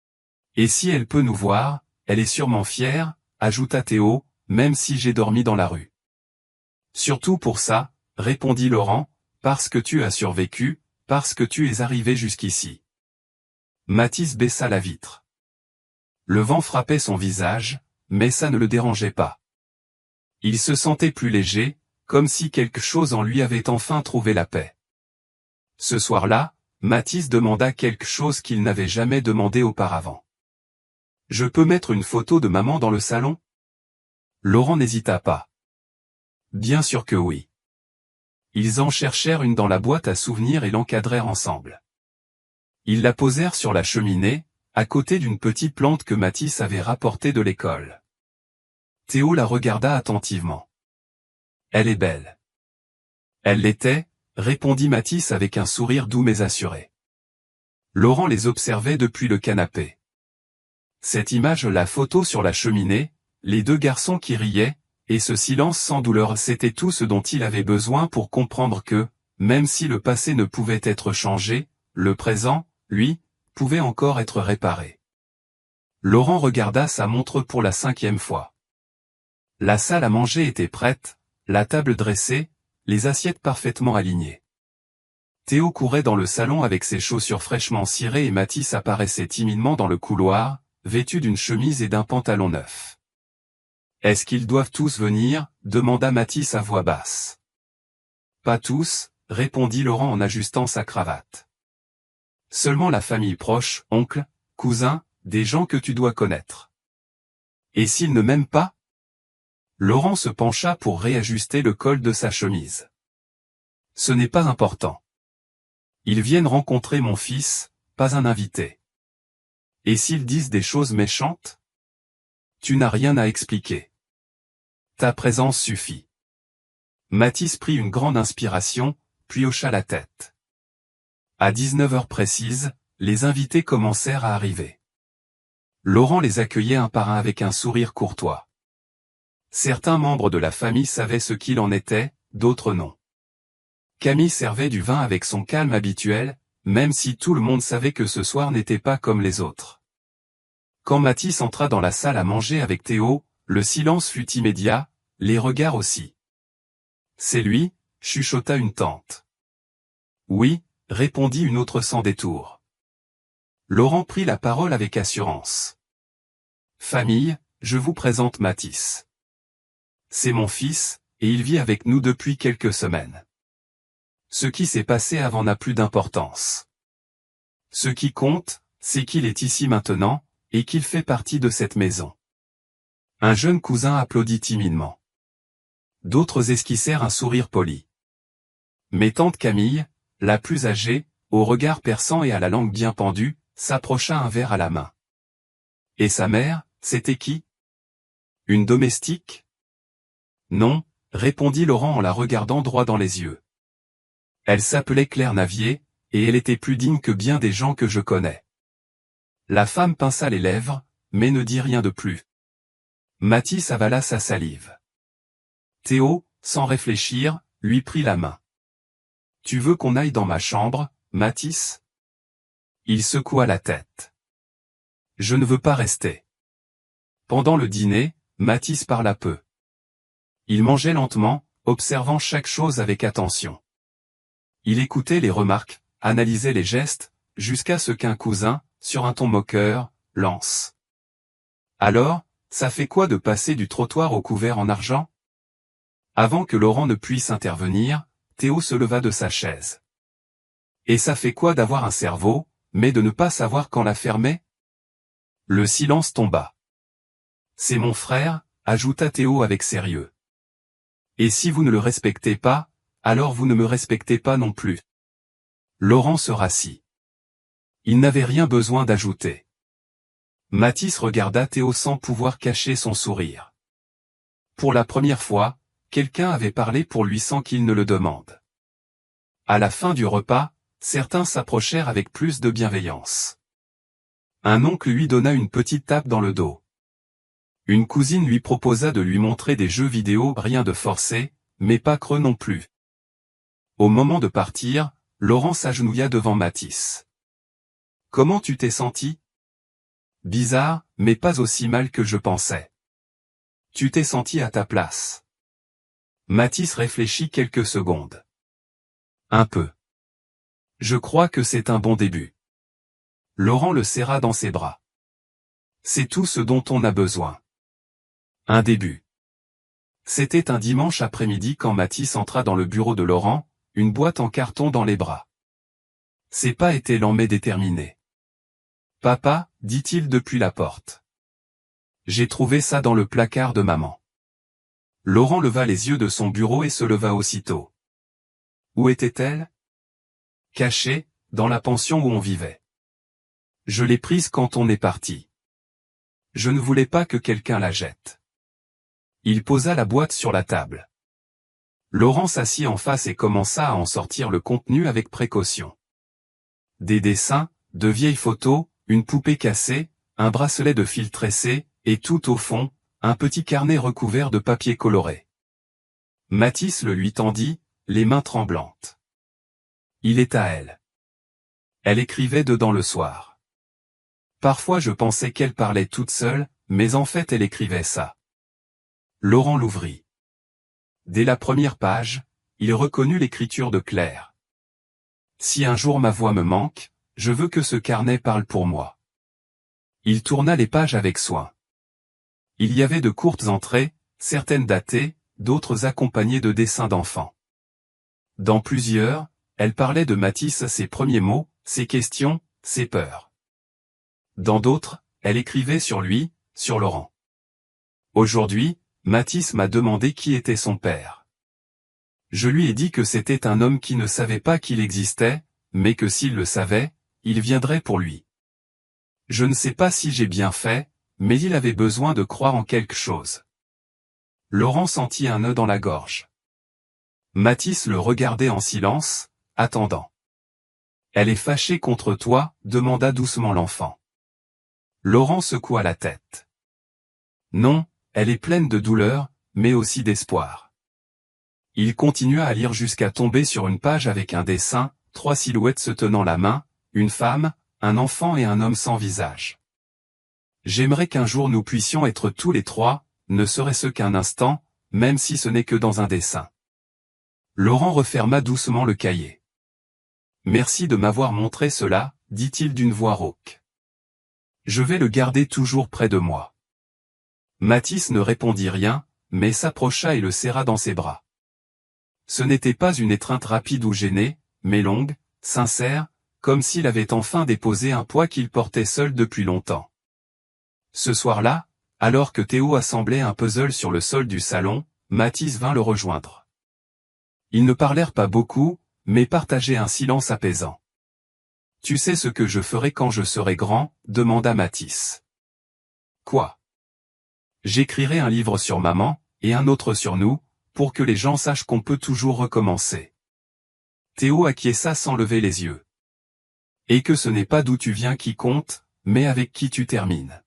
« Et si elle peut nous voir, elle est sûrement fière, » ajouta Théo, « même si j'ai dormi dans la rue. »« Surtout pour ça, » répondit Laurent, « parce que tu as survécu, parce que tu es arrivé jusqu'ici. » Mathis baissa la vitre. Le vent frappait son visage, mais ça ne le dérangeait pas. Il se sentait plus léger, comme si quelque chose en lui avait enfin trouvé la paix. Ce soir-là, Mathis demanda quelque chose qu'il n'avait jamais demandé auparavant. « Je peux mettre une photo de maman dans le salon ?» Laurent n'hésita pas. « Bien sûr que oui. » Ils en cherchèrent une dans la boîte à souvenirs et l'encadrèrent ensemble. Ils la posèrent sur la cheminée, à côté d'une petite plante que Mathis avait rapportée de l'école. Théo la regarda attentivement. Elle est belle. Elle l'était, répondit Mathis avec un sourire doux mais assuré. Laurent les observait depuis le canapé. Cette image, la photo sur la cheminée, les deux garçons qui riaient, et ce silence sans douleur, c'était tout ce dont il avait besoin pour comprendre que, même si le passé ne pouvait être changé, le présent, lui, pouvait encore être réparé. Laurent regarda sa montre pour la 5e fois. La salle à manger était prête, la table dressée, les assiettes parfaitement alignées. Théo courait dans le salon avec ses chaussures fraîchement cirées et Mathis apparaissait timidement dans le couloir, vêtu d'une chemise et d'un pantalon neuf. « Est-ce qu'ils doivent tous venir ?» demanda Mathis à voix basse. « Pas tous », répondit Laurent en ajustant sa cravate. « Seulement la famille proche, oncle, cousin, des gens que tu dois connaître. »« Et s'ils ne m'aiment pas ?» Laurent se pencha pour réajuster le col de sa chemise. « Ce n'est pas important. Ils viennent rencontrer mon fils, pas un invité. Et s'ils disent des choses méchantes ? Tu n'as rien à expliquer. Ta présence suffit. » Mathis prit une grande inspiration, puis hocha la tête. À 19h précises, les invités commencèrent à arriver. Laurent les accueillait un par un avec un sourire courtois. Certains membres de la famille savaient ce qu'il en était, d'autres non. Camille servait du vin avec son calme habituel, même si tout le monde savait que ce soir n'était pas comme les autres. Quand Mathis entra dans la salle à manger avec Théo, le silence fut immédiat, les regards aussi. « C'est lui ?» chuchota une tante. « Oui », répondit une autre sans détour. Laurent prit la parole avec assurance. « Famille, je vous présente Mathis. C'est mon fils, et il vit avec nous depuis quelques semaines. Ce qui s'est passé avant n'a plus d'importance. Ce qui compte, c'est qu'il est ici maintenant, et qu'il fait partie de cette maison. » Un jeune cousin applaudit timidement. D'autres esquissèrent un sourire poli. Mais tante Camille, la plus âgée, au regard perçant et à la langue bien pendue, s'approcha un verre à la main. « Et sa mère, c'était qui ? Une domestique ? » « Non, » répondit Laurent en la regardant droit dans les yeux. « Elle s'appelait Claire Navier, et elle était plus digne que bien des gens que je connais. » La femme pinça les lèvres, mais ne dit rien de plus. Mathis avala sa salive. Théo, sans réfléchir, lui prit la main. « Tu veux qu'on aille dans ma chambre, Mathis ?» Il secoua la tête. « Je ne veux pas rester. » Pendant le dîner, Mathis parla peu. Il mangeait lentement, observant chaque chose avec attention. Il écoutait les remarques, analysait les gestes, jusqu'à ce qu'un cousin, sur un ton moqueur, lance. « Alors, ça fait quoi de passer du trottoir au couvert en argent ?» Avant que Laurent ne puisse intervenir, Théo se leva de sa chaise. « Et ça fait quoi d'avoir un cerveau, mais de ne pas savoir quand la fermer ?» Le silence tomba. « C'est mon frère, » ajouta Théo avec sérieux. « Et si vous ne le respectez pas, alors vous ne me respectez pas non plus. » Laurent se rassit. Il n'avait rien besoin d'ajouter. Mathis regarda Théo sans pouvoir cacher son sourire. Pour la première fois, quelqu'un avait parlé pour lui sans qu'il ne le demande. À la fin du repas, certains s'approchèrent avec plus de bienveillance. Un oncle lui donna une petite tape dans le dos. Une cousine lui proposa de lui montrer des jeux vidéo, rien de forcé, mais pas creux non plus. Au moment de partir, Laurent s'agenouilla devant Mathis. « Comment tu t'es senti ? » ?»« Bizarre, mais pas aussi mal que je pensais. »« Tu t'es senti à ta place. » Mathis réfléchit quelques secondes. « Un peu. Je crois que c'est un bon début. » Laurent le serra dans ses bras. « C'est tout ce dont on a besoin. Un début. » C'était un dimanche après-midi quand Mathis entra dans le bureau de Laurent, une boîte en carton dans les bras. Ses pas étaient lents mais déterminés. « Papa, » dit-il depuis la porte. « J'ai trouvé ça dans le placard de maman. » Laurent leva les yeux de son bureau et se leva aussitôt. Où était-elle ? Cachée, dans la pension où on vivait. Je l'ai prise quand on est parti. Je ne voulais pas que quelqu'un la jette. Il posa la boîte sur la table. Laurent s'assit en face et commença à en sortir le contenu avec précaution. Des dessins, de vieilles photos, une poupée cassée, un bracelet de fil tressé, et tout au fond, un petit carnet recouvert de papier coloré. Mathis le lui tendit, les mains tremblantes. Il est à elle. Elle écrivait dedans le soir. Parfois je pensais qu'elle parlait toute seule, mais en fait elle écrivait ça. Laurent l'ouvrit. Dès la première page, il reconnut l'écriture de Claire. Si un jour ma voix me manque, je veux que ce carnet parle pour moi. Il tourna les pages avec soin. Il y avait de courtes entrées, certaines datées, d'autres accompagnées de dessins d'enfants. Dans plusieurs, elle parlait de Mathis, ses premiers mots, ses questions, ses peurs. Dans d'autres, elle écrivait sur lui, sur Laurent. Aujourd'hui, Mathis m'a demandé qui était son père. Je lui ai dit que c'était un homme qui ne savait pas qu'il existait, mais que s'il le savait, il viendrait pour lui. Je ne sais pas si j'ai bien fait, mais il avait besoin de croire en quelque chose. Laurent sentit un nœud dans la gorge. Mathis le regardait en silence, attendant. Elle est fâchée contre toi, demanda doucement l'enfant. Laurent secoua la tête. Non, elle est pleine de douleur, mais aussi d'espoir. Il continua à lire jusqu'à tomber sur une page avec un dessin, 3 silhouettes se tenant la main, une femme, un enfant et un homme sans visage. J'aimerais qu'un jour nous puissions être tous les trois, ne serait-ce qu'un instant, même si ce n'est que dans un dessin. Laurent referma doucement le cahier. Merci de m'avoir montré cela, dit-il d'une voix rauque. Je vais le garder toujours près de moi. Mathis ne répondit rien, mais s'approcha et le serra dans ses bras. Ce n'était pas une étreinte rapide ou gênée, mais longue, sincère, comme s'il avait enfin déposé un poids qu'il portait seul depuis longtemps. Ce soir-là, alors que Théo assemblait un puzzle sur le sol du salon, Mathis vint le rejoindre. Ils ne parlèrent pas beaucoup, mais partageaient un silence apaisant. « Tu sais ce que je ferai quand je serai grand ?» demanda Mathis. « Quoi ?» ?»« J'écrirai un livre sur maman, et un autre sur nous, pour que les gens sachent qu'on peut toujours recommencer. » Théo acquiesça sans lever les yeux. « Et que ce n'est pas d'où tu viens qui compte, mais avec qui tu termines. »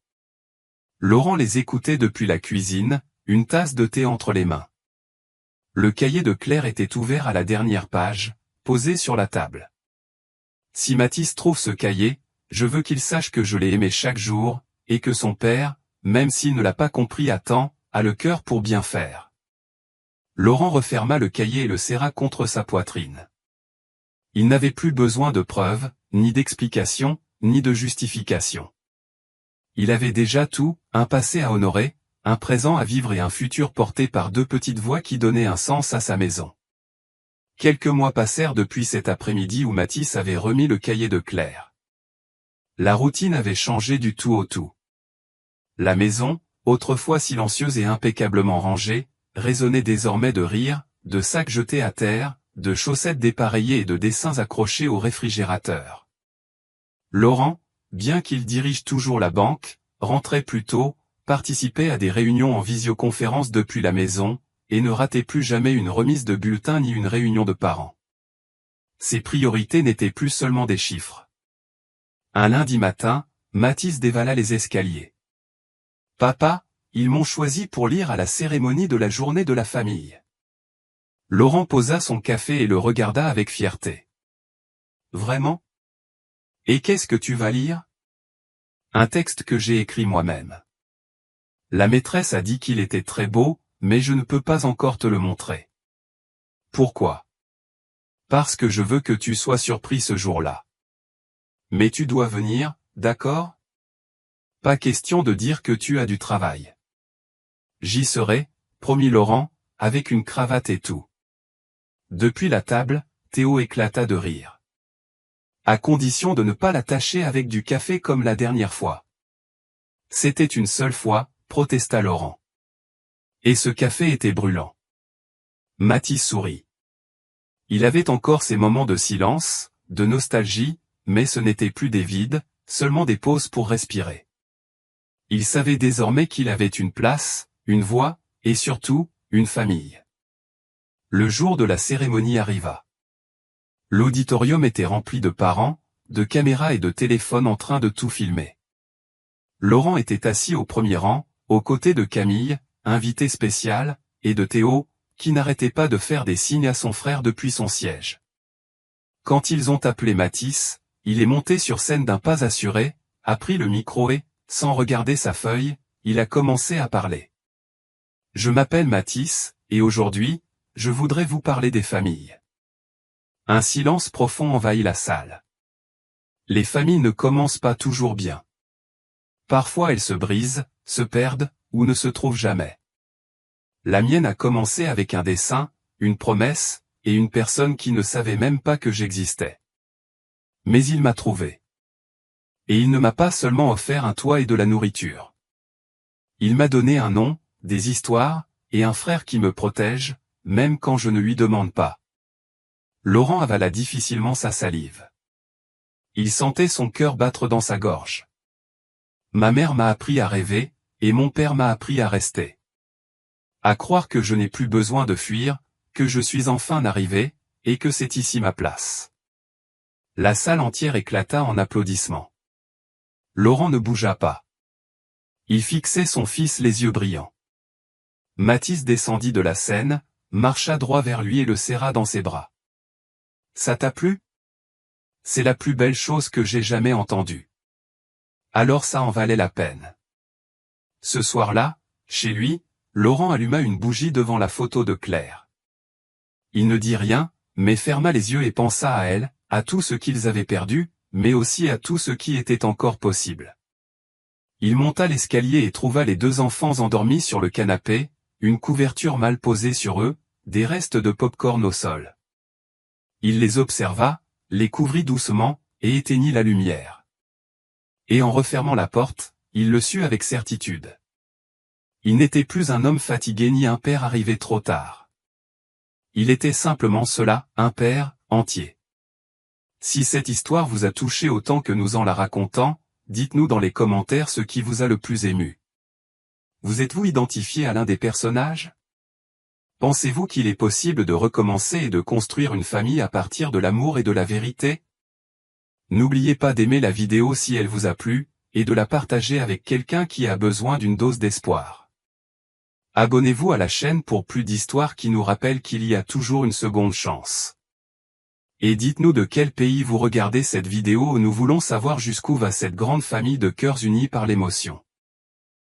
Laurent les écoutait depuis la cuisine, une tasse de thé entre les mains. Le cahier de Claire était ouvert à la dernière page, posé sur la table. Si Mathis trouve ce cahier, je veux qu'il sache que je l'ai aimé chaque jour, et que son père, même s'il ne l'a pas compris à temps, a le cœur pour bien faire. Laurent referma le cahier et le serra contre sa poitrine. Il n'avait plus besoin de preuves, ni d'explications, ni de justifications. Il avait déjà tout, un passé à honorer, un présent à vivre et un futur porté par 2 petites voix qui donnaient un sens à sa maison. Quelques mois passèrent depuis cet après-midi où Mathis avait remis le cahier de Claire. La routine avait changé du tout au tout. La maison, autrefois silencieuse et impeccablement rangée, résonnait désormais de rires, de sacs jetés à terre, de chaussettes dépareillées et de dessins accrochés au réfrigérateur. Laurent, bien qu'il dirige toujours la banque, rentrait plus tôt, participait à des réunions en visioconférence depuis la maison, et ne ratait plus jamais une remise de bulletin ni une réunion de parents. Ses priorités n'étaient plus seulement des chiffres. Un lundi matin, Mathis dévala les escaliers. « Papa, ils m'ont choisi pour lire à la cérémonie de la journée de la famille. » Laurent posa son café et le regarda avec fierté. « Vraiment ? Et qu'est-ce que tu vas lire ? » Un texte que j'ai écrit moi-même. La maîtresse a dit qu'il était très beau, mais je ne peux pas encore te le montrer. Pourquoi ? Parce que je veux que tu sois surpris ce jour-là. Mais tu dois venir, d'accord ? Pas question de dire que tu as du travail. J'y serai, promit Laurent, avec une cravate et tout. Depuis la table, Théo éclata de rire. À condition de ne pas l'attacher avec du café comme la dernière fois. C'était une seule fois, protesta Laurent. Et ce café était brûlant. Mathis sourit. Il avait encore ses moments de silence, de nostalgie, mais ce n'était plus des vides, seulement des pauses pour respirer. Il savait désormais qu'il avait une place, une voix, et surtout, une famille. Le jour de la cérémonie arriva. L'auditorium était rempli de parents, de caméras et de téléphones en train de tout filmer. Laurent était assis au premier rang, aux côtés de Camille, invité spécial, et de Théo, qui n'arrêtait pas de faire des signes à son frère depuis son siège. Quand ils ont appelé Mathis, il est monté sur scène d'un pas assuré, a pris le micro et, sans regarder sa feuille, il a commencé à parler. Je m'appelle Mathis, et aujourd'hui, je voudrais vous parler des familles. Un silence profond envahit la salle. Les familles ne commencent pas toujours bien. Parfois elles se brisent, se perdent, ou ne se trouvent jamais. La mienne a commencé avec un dessin, une promesse, et une personne qui ne savait même pas que j'existais. Mais il m'a trouvé. Et il ne m'a pas seulement offert un toit et de la nourriture. Il m'a donné un nom, des histoires, et un frère qui me protège, même quand je ne lui demande pas. Laurent avala difficilement sa salive. Il sentait son cœur battre dans sa gorge. Ma mère m'a appris à rêver, et mon père m'a appris à rester. À croire que je n'ai plus besoin de fuir, que je suis enfin arrivé, et que c'est ici ma place. La salle entière éclata en applaudissements. Laurent ne bougea pas. Il fixait son fils les yeux brillants. Mathis descendit de la scène, marcha droit vers lui et le serra dans ses bras. Ça t'a plu? C'est la plus belle chose que j'ai jamais entendue. Alors ça en valait la peine. Ce soir-là, chez lui, Laurent alluma une bougie devant la photo de Claire. Il ne dit rien, mais ferma les yeux et pensa à elle, à tout ce qu'ils avaient perdu, mais aussi à tout ce qui était encore possible. Il monta l'escalier et trouva les deux enfants endormis sur le canapé, une couverture mal posée sur eux, des restes de pop-corn au sol. Il les observa, les couvrit doucement, et éteignit la lumière. Et en refermant la porte, il le sut avec certitude. Il n'était plus un homme fatigué ni un père arrivé trop tard. Il était simplement cela, un père, entier. Si cette histoire vous a touché autant que nous en la racontons, dites-nous dans les commentaires ce qui vous a le plus ému. Vous êtes-vous identifié à l'un des personnages? Pensez-vous qu'il est possible de recommencer et de construire une famille à partir de l'amour et de la vérité? N'oubliez pas d'aimer la vidéo si elle vous a plu, et de la partager avec quelqu'un qui a besoin d'une dose d'espoir. Abonnez-vous à la chaîne pour plus d'histoires qui nous rappellent qu'il y a toujours une seconde chance. Et dites-nous de quel pays vous regardez cette vidéo, nous voulons savoir jusqu'où va cette grande famille de cœurs unis par l'émotion.